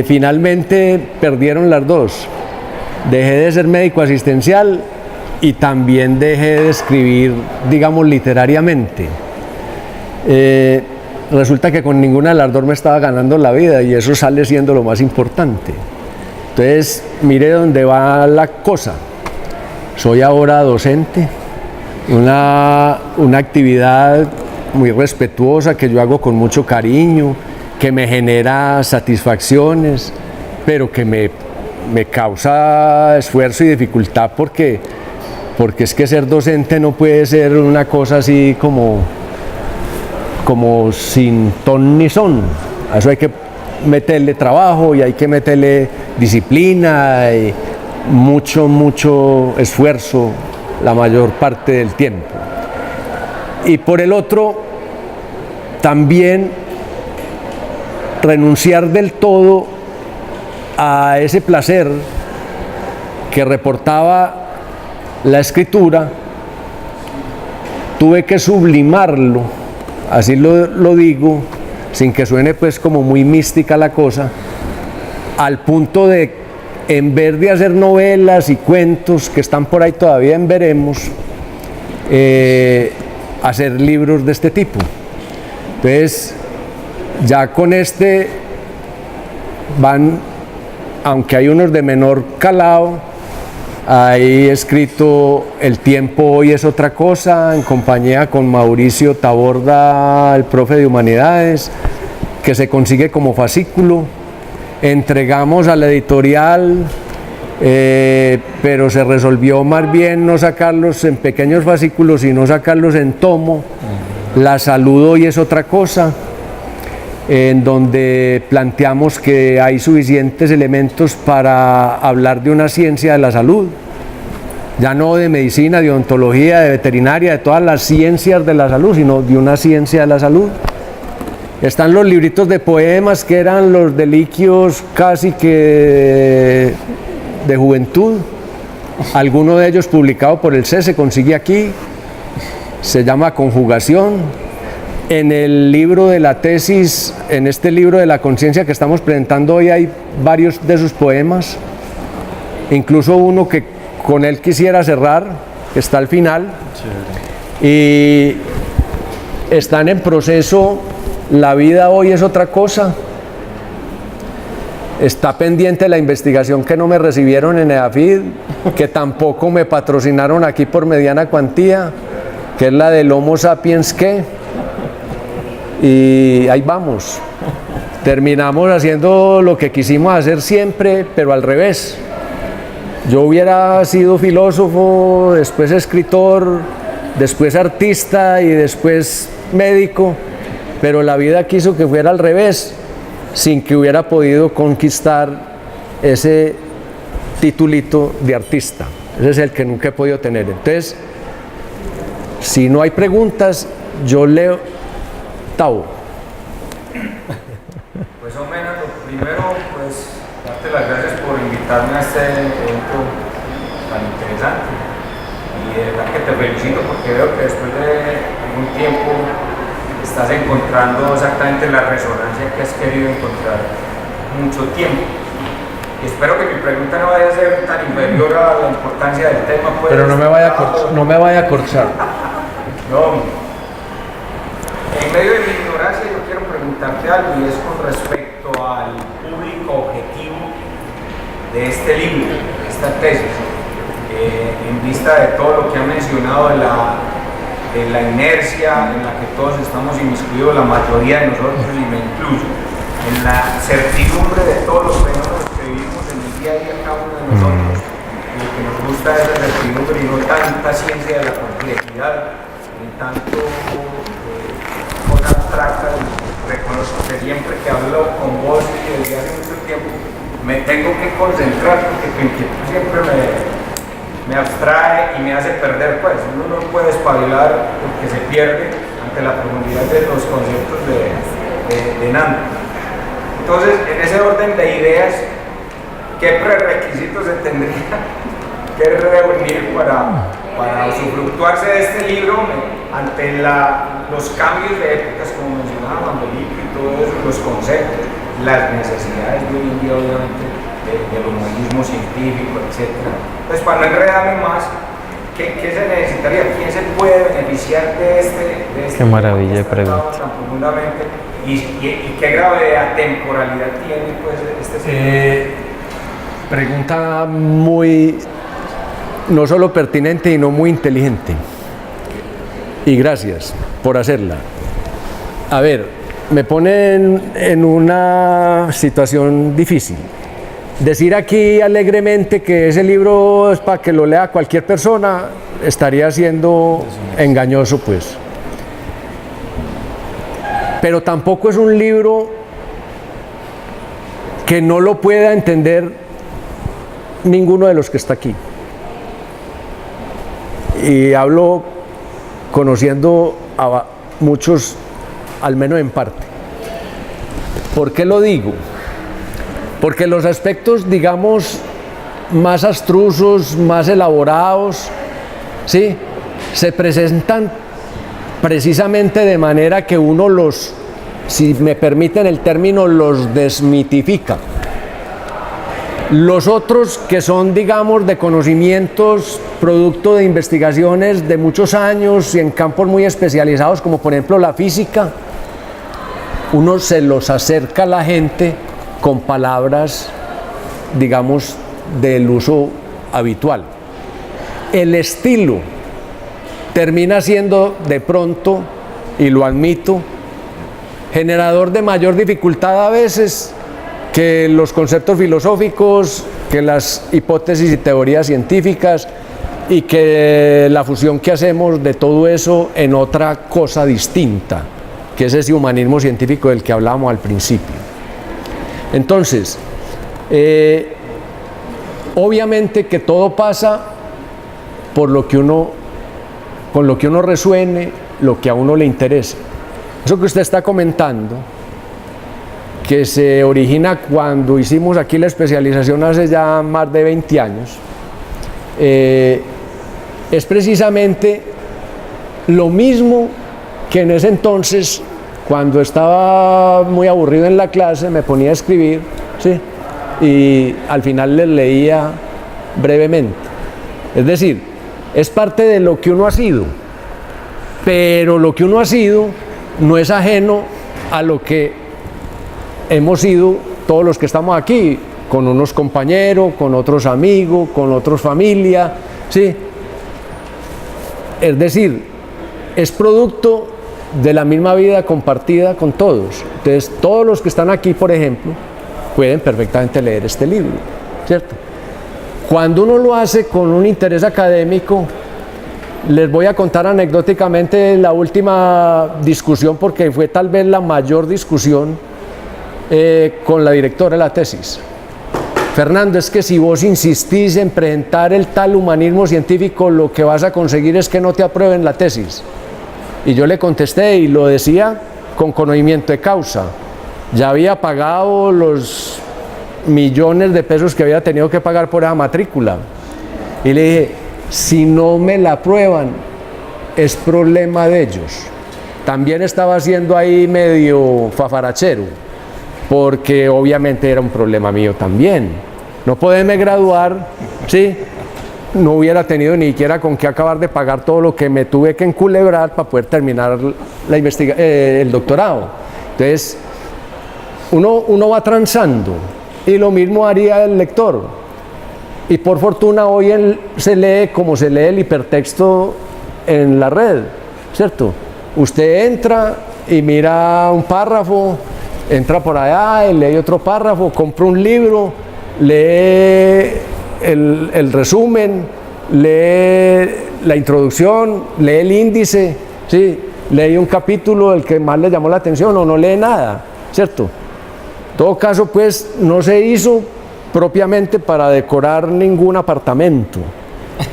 Speaker 3: Finalmente perdieron las dos. Dejé de ser médico asistencial y también dejé de escribir, digamos, literariamente. Resulta que con ninguna de las dos me estaba ganando la vida, y eso sale siendo lo más importante. Entonces, mire dónde va la cosa. Soy ahora docente, una actividad muy respetuosa que yo hago con mucho cariño, que me genera satisfacciones, pero que me causa esfuerzo y dificultad, porque es que ser docente no puede ser una cosa así como sin ton ni son. A eso hay que meterle trabajo y hay que meterle disciplina y mucho esfuerzo la mayor parte del tiempo. Y por el otro, también renunciar del todo a ese placer que reportaba la escritura. Tuve que sublimarlo, así lo digo, sin que suene pues como muy mística la cosa, al punto de, en vez de hacer novelas y cuentos que están por ahí todavía en veremos, hacer libros de este tipo. Entonces, ya con este van, aunque hay unos de menor calado, Ahí he escrito El tiempo hoy es otra cosa, en compañía con Mauricio Taborda, el profe de Humanidades, que se consigue como fascículo. Entregamos a la editorial, pero se resolvió más bien no sacarlos en pequeños fascículos, sino sacarlos en tomo. La salud hoy es otra cosa, en donde planteamos que hay suficientes elementos para hablar de una ciencia de la salud, ya no de medicina, de odontología, de veterinaria, de todas las ciencias de la salud, sino de una ciencia de la salud. Están los libritos de poemas que eran los deliquios casi que de juventud, alguno de ellos publicado por el C, se consigue aquí, se llama Conjugación. En el libro de la tesis, en este libro de la conciencia que estamos presentando hoy, hay varios de sus poemas, incluso uno que con él quisiera cerrar, que está al final. Y están en proceso La vida hoy es otra cosa. Está pendiente la investigación que no me recibieron en EAFID, que tampoco me patrocinaron aquí por mediana cuantía, que es la del Homo sapiens ¿qué? Y ahí vamos. Terminamos haciendo lo que quisimos hacer siempre, pero al revés. Yo hubiera sido filósofo, después escritor, después artista y después médico, pero la vida quiso que fuera al revés, sin que hubiera podido conquistar ese titulito de artista. Ese es el que nunca he podido tener. Entonces, si no hay preguntas, yo leo Tao.
Speaker 4: Pues hombre, lo primero, pues darte las gracias por invitarme a este evento tan interesante. Y de verdad que te felicito porque veo que después de algún tiempo estás encontrando exactamente la resonancia que has querido encontrar mucho tiempo. Y espero que mi pregunta no vaya a ser tan inferior a la importancia del tema. Pues,
Speaker 3: pero no me vaya a corchar.
Speaker 4: No. En medio de mi ignorancia yo quiero preguntarte algo y es con respecto al público objetivo de este libro, de esta tesis, en vista de todo lo que ha mencionado de la inercia en la que todos estamos inmiscuidos, la mayoría de nosotros, y me incluyo, en la certidumbre de todos los fenómenos que vivimos en el día a día cada uno de nosotros, y lo que nos gusta es la certidumbre y no tanta ciencia de la complejidad, ni tanto cosa abstracta. Reconozco que siempre que hablo con vos y desde hace mucho tiempo me tengo que concentrar porque tu inquietud siempre me abstrae y me hace perder, pues uno no puede espabilar porque se pierde ante la profundidad de los conceptos de Nando. Entonces, en ese orden de ideas, ¿qué prerequisitos se tendría que reunir para usufructuarse de este libro ante los cambios de épocas, como mencionaba Mandolito y todo eso, los conceptos, las necesidades de hoy en día, obviamente, del humanismo científico, etc. Pues para no enredarme más, ¿qué se necesitaría? ¿Quién se puede beneficiar de este
Speaker 2: Qué maravilla de pregunta.
Speaker 4: tan profundamente? ¿Y qué grave temporalidad tiene pues, este
Speaker 3: Pregunta muy, no solo pertinente, sino muy inteligente. Y gracias por hacerla. A ver, me ponen en una situación difícil. Decir aquí alegremente que ese libro es para que lo lea cualquier persona estaría siendo engañoso, pues. Pero tampoco es un libro que no lo pueda entender ninguno de los que está aquí. Y hablo conociendo a muchos, al menos en parte. ¿Por qué lo digo? Porque los aspectos, digamos, más abstrusos, más elaborados, ¿sí?, se presentan precisamente de manera que uno los, si me permiten el término, los desmitifica. Los otros que son, digamos, de conocimientos, producto de investigaciones de muchos años y en campos muy especializados, como por ejemplo la física, uno se los acerca a la gente con palabras, digamos, del uso habitual. el estilo termina siendo de pronto, y lo admito, generador de mayor dificultad a veces que los conceptos filosóficos, que las hipótesis y teorías científicas, y que la fusión que hacemos de todo eso en otra cosa distinta, que es ese humanismo científico del que hablábamos al principio. Entonces, obviamente que todo pasa por lo que uno, con lo que uno resuene, lo que a uno le interese. Eso que usted está comentando, que se origina cuando hicimos aquí la especialización hace ya más de 20 años, es precisamente lo mismo que en ese entonces, cuando estaba muy aburrido en la clase, me ponía a escribir, ¿sí? Y al final les leía brevemente. Es decir, es parte de lo que uno ha sido, pero lo que uno ha sido no es ajeno a lo que hemos sido todos los que estamos aquí, con unos compañeros, con otros amigos, con otros familia, ¿sí? Es decir, es producto de la misma vida compartida con todos. Entonces, todos los que están aquí, por ejemplo, pueden perfectamente leer este libro, ¿cierto? Cuando uno lo hace con un interés académico, les voy a contar anecdóticamente la última discusión, porque fue tal vez la mayor discusión con la directora de la tesis. Fernando, es que si vos insistís en presentar el tal humanismo científico, lo que vas a conseguir es que no te aprueben la tesis. Y yo le contesté, y lo decía con conocimiento de causa. Ya había pagado los millones de pesos que había tenido que pagar por esa matrícula. Y le dije, si no me la aprueban, es problema de ellos. También estaba siendo ahí medio fafarachero, porque obviamente era un problema mío también. No poderme graduar, ¿sí? No hubiera tenido ni siquiera con qué acabar de pagar todo lo que me tuve que enculebrar para poder terminar el doctorado. Entonces, uno va transando, y lo mismo haría el lector. Y por fortuna hoy se lee como se lee el hipertexto en la red, ¿cierto? Usted entra y mira un párrafo, entra por allá y lee otro párrafo, compra un libro, lee el resumen, lee la introducción, lee el índice, ¿sí? Lee un capítulo del que más le llamó la atención, o no lee nada, ¿cierto? En todo caso, pues, no se hizo propiamente para decorar ningún apartamento,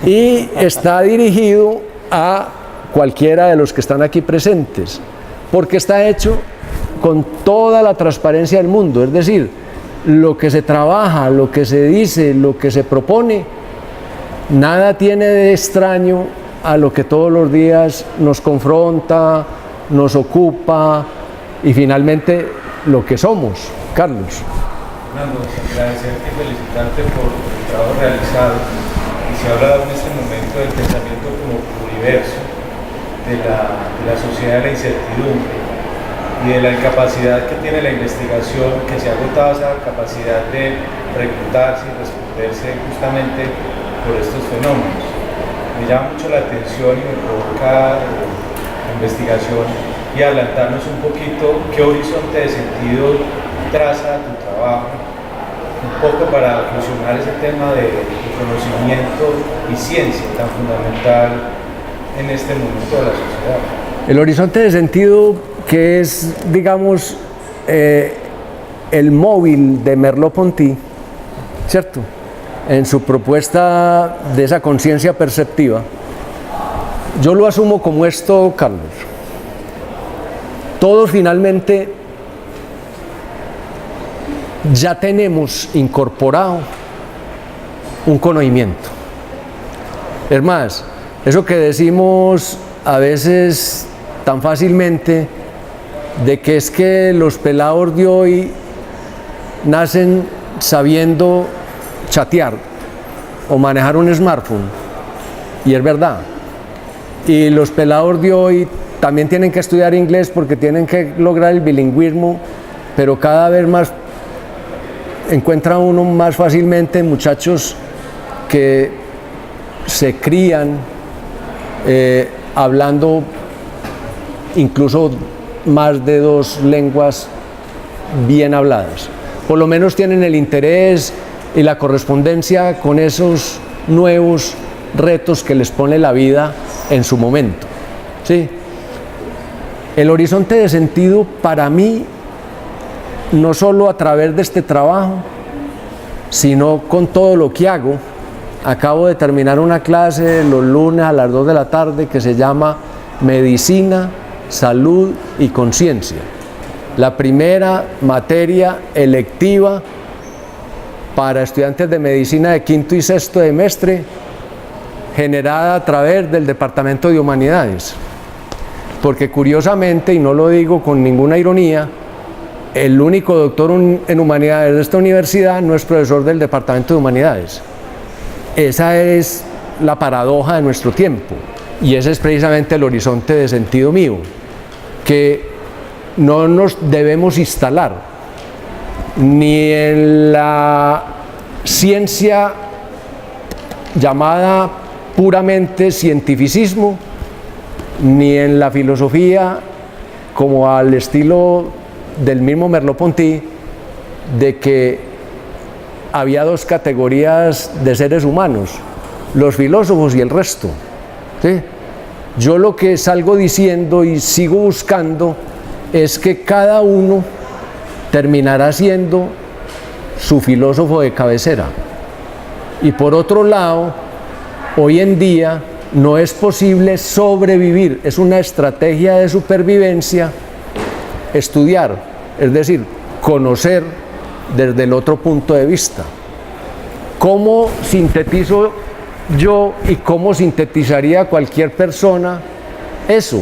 Speaker 3: y está dirigido a cualquiera de los que están aquí presentes, porque está hecho con toda la transparencia del mundo. Es decir, lo que se trabaja, lo que se dice, lo que se propone, nada tiene de extraño a lo que todos los días nos confronta, nos ocupa, y finalmente lo que somos. Carlos.
Speaker 5: Fernando, agradecerte y felicitarte por el trabajo realizado. Y se ha hablado en este momento del pensamiento como pluriverso, de la sociedad de la incertidumbre y de la incapacidad que tiene la investigación, que se ha agotado esa capacidad de preguntarse y responderse justamente por estos fenómenos. Me llama mucho la atención y me provoca la investigación y adelantarnos un poquito qué horizonte de sentido traza tu trabajo, un poco para fusionar ese tema de conocimiento y ciencia tan fundamental en este momento de la sociedad.
Speaker 3: El horizonte de sentido, que es, digamos, el móvil de Merleau-Ponty, ¿cierto? En su propuesta de esa conciencia perceptiva, yo lo asumo como esto, Carlos. Todos finalmente ya tenemos incorporado un conocimiento. Es más, eso que decimos a veces tan fácilmente, de que es que los pelados de hoy nacen sabiendo chatear o manejar un smartphone, y es verdad. Y los pelados de hoy también tienen que estudiar inglés porque tienen que lograr el bilingüismo, pero cada vez más encuentra uno más fácilmente muchachos que se crían hablando incluso más de 2 lenguas bien habladas. Por lo menos tienen el interés y la correspondencia con esos nuevos retos que les pone la vida en su momento. ¿Sí? El horizonte de sentido para mí, no solo a través de este trabajo, sino con todo lo que hago. Acabo de terminar una clase los lunes a las 2 de la tarde que se llama Medicina, Salud y Conciencia. La primera materia electiva para estudiantes de medicina de quinto y sexto semestre, generada a través del Departamento de Humanidades. Porque curiosamente, y no lo digo con ninguna ironía, el único doctor en Humanidades de esta universidad no es profesor del Departamento de Humanidades. Esa es la paradoja de nuestro tiempo, y ese es precisamente el horizonte de sentido mío, que no nos debemos instalar ni en la ciencia llamada puramente cientificismo, ni en la filosofía como al estilo del mismo Merleau-Ponty, de que había 2 categorías de seres humanos, los filósofos y el resto. ¿Sí? Yo lo que salgo diciendo y sigo buscando es que cada uno terminará siendo su filósofo de cabecera. Y por otro lado, hoy en día no es posible sobrevivir, es una estrategia de supervivencia estudiar, es decir, conocer desde el otro punto de vista. ¿Cómo sintetizo yo y cómo sintetizaría cualquier persona eso?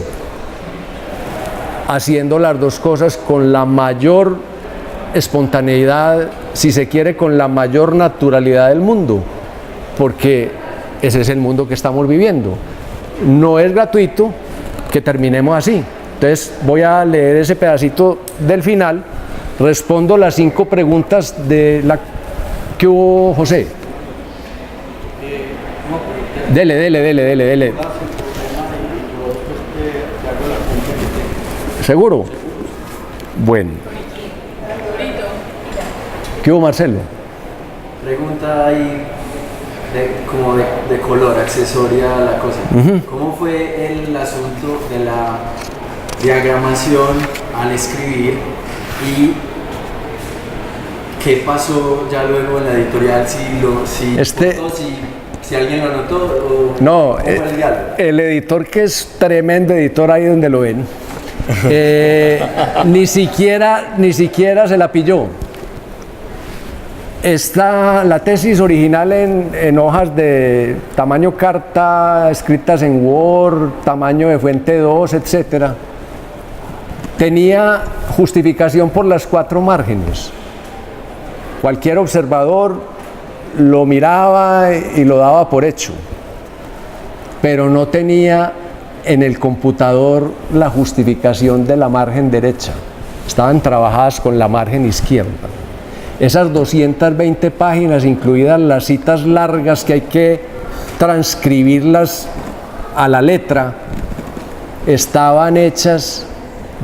Speaker 3: Haciendo las 2 cosas con la mayor espontaneidad, si se quiere, con la mayor naturalidad del mundo, porque ese es el mundo que estamos viviendo. No es gratuito que terminemos así. Entonces voy a leer ese pedacito del final, respondo las 5 preguntas de la que hubo José. Dele. ¿Seguro? Bueno. ¿Qué hubo, Marcelo?
Speaker 6: Pregunta ahí como de color, accesoria a la cosa. ¿Cómo fue el asunto de la diagramación al escribir y qué pasó ya luego en la editorial? Si alguien lo notó o
Speaker 3: no,
Speaker 6: fue el diálogo.
Speaker 3: El editor, que es tremendo editor, ahí donde lo ven, ni siquiera se la pilló. Está la tesis original en hojas de tamaño carta, escritas en Word, tamaño de fuente 2, etc. Tenía justificación por las 4 márgenes. Cualquier observador lo miraba y lo daba por hecho, pero no tenía en el computador la justificación de la margen derecha. Estaban trabajadas con la margen izquierda. Esas 220 páginas, incluidas las citas largas que hay que transcribirlas a la letra, estaban hechas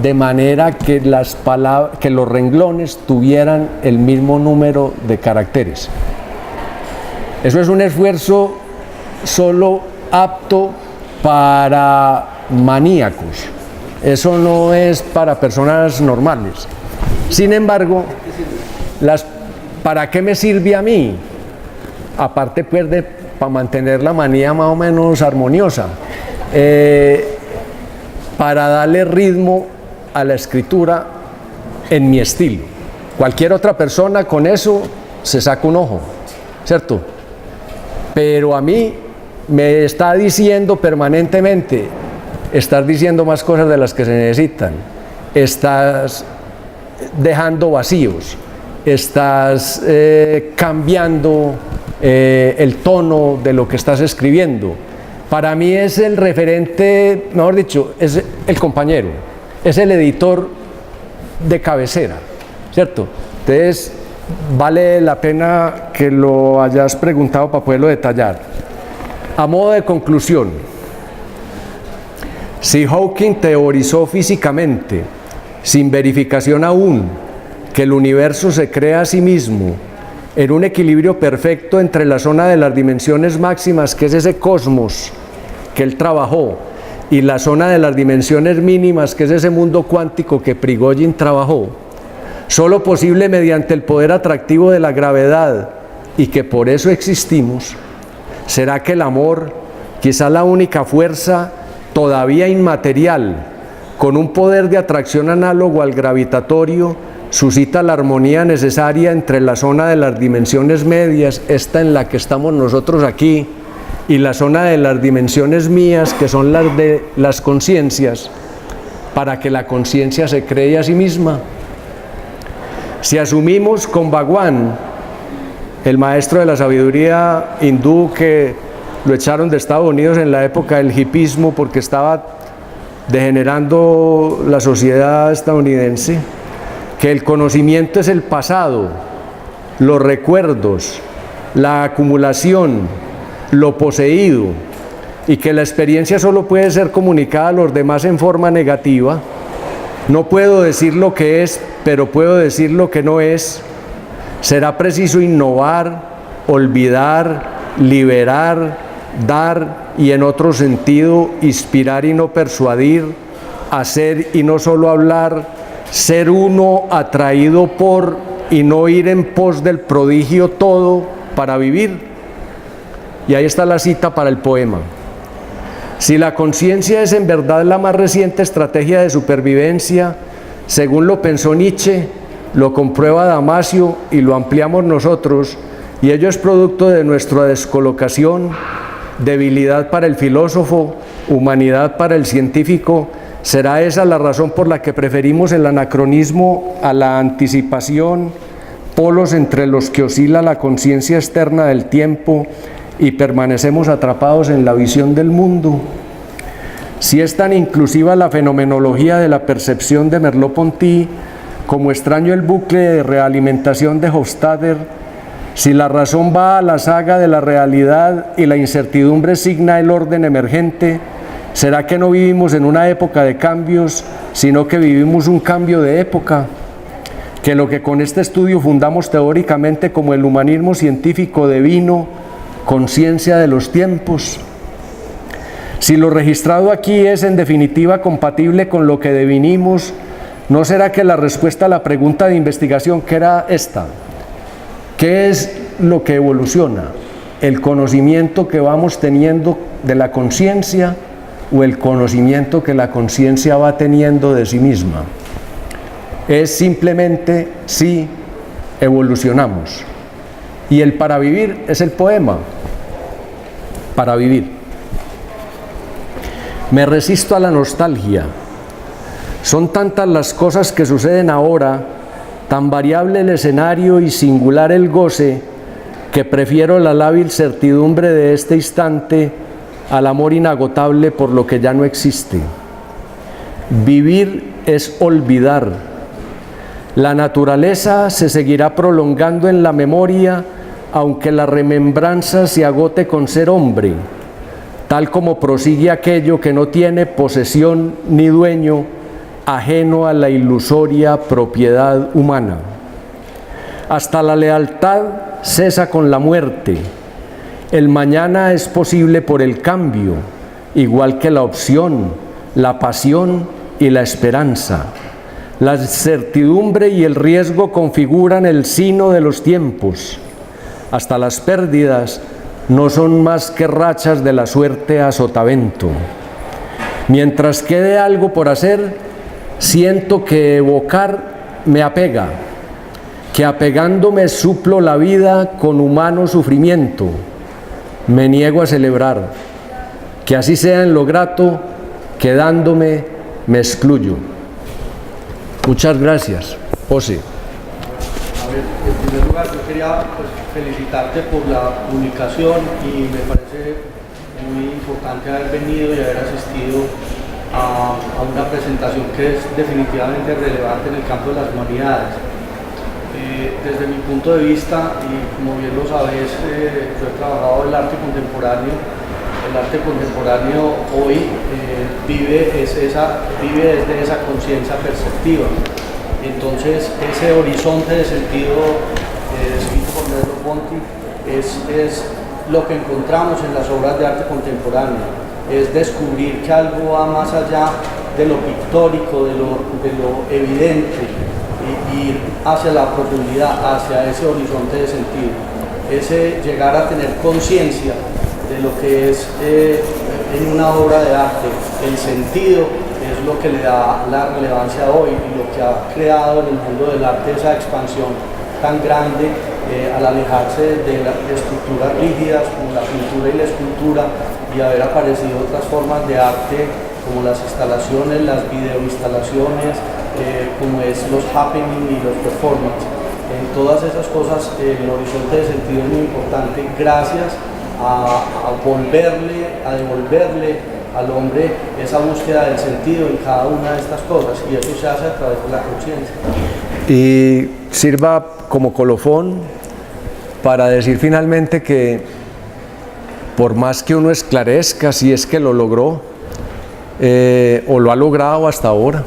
Speaker 3: de manera que los renglones tuvieran el mismo número de caracteres. Eso es un esfuerzo solo apto para maníacos. Eso no es para personas normales. Sin embargo, ¿para qué me sirve a mí? Aparte, pues, para mantener la manía más o menos armoniosa, para darle ritmo a la escritura en mi estilo. Cualquier otra persona con eso se saca un ojo, ¿cierto? Pero a mí me está diciendo permanentemente, estás diciendo más cosas de las que se necesitan, estás dejando vacíos, estás cambiando el tono de lo que estás escribiendo. Para mí es el referente, mejor dicho, es el compañero, es el editor de cabecera, ¿cierto? Entonces, vale la pena que lo hayas preguntado para poderlo detallar. A modo de conclusión, si Hawking teorizó físicamente, sin verificación aún, que el universo se crea a sí mismo en un equilibrio perfecto entre la zona de las dimensiones máximas, que es ese cosmos que él trabajó, y la zona de las dimensiones mínimas, que es ese mundo cuántico que Prigogine trabajó, solo posible mediante el poder atractivo de la gravedad, y que por eso existimos, ¿será que el amor, quizá la única fuerza todavía inmaterial, con un poder de atracción análogo al gravitatorio, suscita la armonía necesaria entre la zona de las dimensiones medias, esta en la que estamos nosotros aquí, y la zona de las dimensiones mías, que son las de las conciencias, para que la conciencia se cree a sí misma? Si asumimos con Bhagwan, el maestro de la sabiduría hindú que lo echaron de Estados Unidos en la época del hipismo porque estaba degenerando la sociedad estadounidense, que el conocimiento es el pasado, los recuerdos, la acumulación, lo poseído, y que la experiencia solo puede ser comunicada a los demás en forma negativa. No puedo decir lo que es, pero puedo decir lo que no es. Será preciso innovar, olvidar, liberar, dar y en otro sentido inspirar y no persuadir, hacer y no solo hablar, ser uno atraído por y no ir en pos del prodigio todo para vivir. Y ahí está la cita para el poema. Si la conciencia es en verdad la más reciente estrategia de supervivencia, según lo pensó Nietzsche, lo comprueba Damasio y lo ampliamos nosotros, y ello es producto de nuestra descolocación, debilidad para el filósofo, humanidad para el científico, ¿será esa la razón por la que preferimos el anacronismo a la anticipación, polos entre los que oscila la conciencia externa del tiempo y permanecemos atrapados en la visión del mundo? Si es tan inclusiva la fenomenología de la percepción de Merleau-Ponty, como extraño el bucle de realimentación de Hofstadter, si la razón va a la saga de la realidad y la incertidumbre signa el orden emergente, ¿será que no vivimos en una época de cambios, sino que vivimos un cambio de época? Que lo que con este estudio fundamos teóricamente como el humanismo científico devino, conciencia de los tiempos. Si lo registrado aquí es en definitiva compatible con lo que devinimos, ¿no será que la respuesta a la pregunta de investigación, que era esta: ¿qué es lo que evoluciona? ¿El conocimiento que vamos teniendo de la conciencia o el conocimiento que la conciencia va teniendo de sí misma? Es simplemente si evolucionamos. Y el para vivir es el poema. Para vivir. Me resisto a la nostalgia. Son tantas las cosas que suceden ahora, tan variable el escenario y singular el goce, que prefiero la lábil certidumbre de este instante al amor inagotable por lo que ya no existe. Vivir es olvidar. La naturaleza se seguirá prolongando en la memoria, aunque la remembranza se agote con ser hombre, tal como prosigue aquello que no tiene posesión ni dueño, ajeno a la ilusoria propiedad humana. Hasta la lealtad cesa con la muerte. El mañana es posible por el cambio, igual que la opción, la pasión y la esperanza. La certidumbre y el riesgo configuran el sino de los tiempos. Hasta las pérdidas no son más que rachas de la suerte a sotavento. Mientras quede algo por hacer, siento que evocar me apega, que apegándome suplo la vida con humano sufrimiento. Me niego a celebrar, que así sea en lo grato, quedándome me excluyo. Muchas gracias. José.
Speaker 7: A ver, en primer lugar, yo quería felicitarte por la publicación y me parece muy importante haber venido y haber asistido a una presentación que es definitivamente relevante en el campo de las humanidades. Desde mi punto de vista, y como bien lo sabes, yo he trabajado el arte contemporáneo el arte contemporáneo hoy vive desde esa conciencia perceptiva. Entonces, ese horizonte de sentido descrito por Nello Ponti es lo que encontramos en las obras de arte contemporáneo, es descubrir que algo va más allá de lo pictórico, de lo evidente, y ir hacia la profundidad, hacia ese horizonte de sentido, ese llegar a tener conciencia de lo que es en una obra de arte. El sentido es lo que le da la relevancia hoy y lo que ha creado en el mundo del arte esa expansión tan grande al alejarse de estructuras rígidas como la pintura y la escultura y haber aparecido otras formas de arte como las instalaciones, las videoinstalaciones, como es los happening y los performance. En todas esas cosas el horizonte de sentido es muy importante gracias a devolverle al hombre esa búsqueda del sentido en cada una de estas cosas, y eso se hace a través de la conciencia.
Speaker 3: Y sirva como colofón para decir finalmente que por más que uno esclarezca si es que lo logró o lo ha logrado hasta ahora,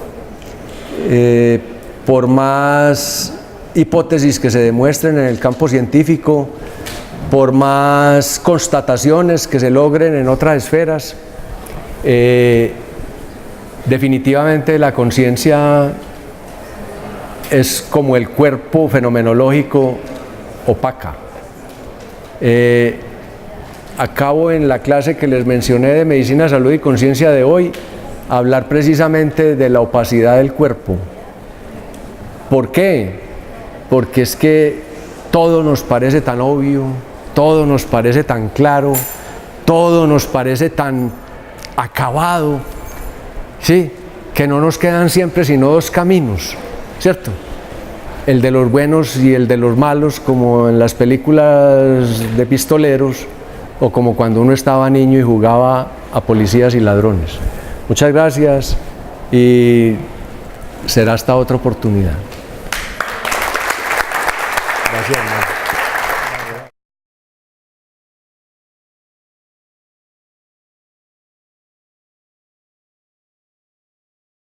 Speaker 3: por más hipótesis que se demuestren en el campo científico, por más constataciones que se logren en otras esferas, definitivamente la conciencia es como el cuerpo fenomenológico opaca. Acabo en la clase que les mencioné de Medicina, Salud y Conciencia de hoy, hablar precisamente de la opacidad del cuerpo. ¿Por qué? Porque es que todo nos parece tan obvio, todo nos parece tan claro, todo nos parece tan acabado, ¿sí? Que no nos quedan siempre sino dos caminos, ¿cierto? El de los buenos y el de los malos, como en las películas de pistoleros, o como cuando uno estaba niño y jugaba a policías y ladrones. Muchas gracias y será hasta otra oportunidad. Gracias, hermano.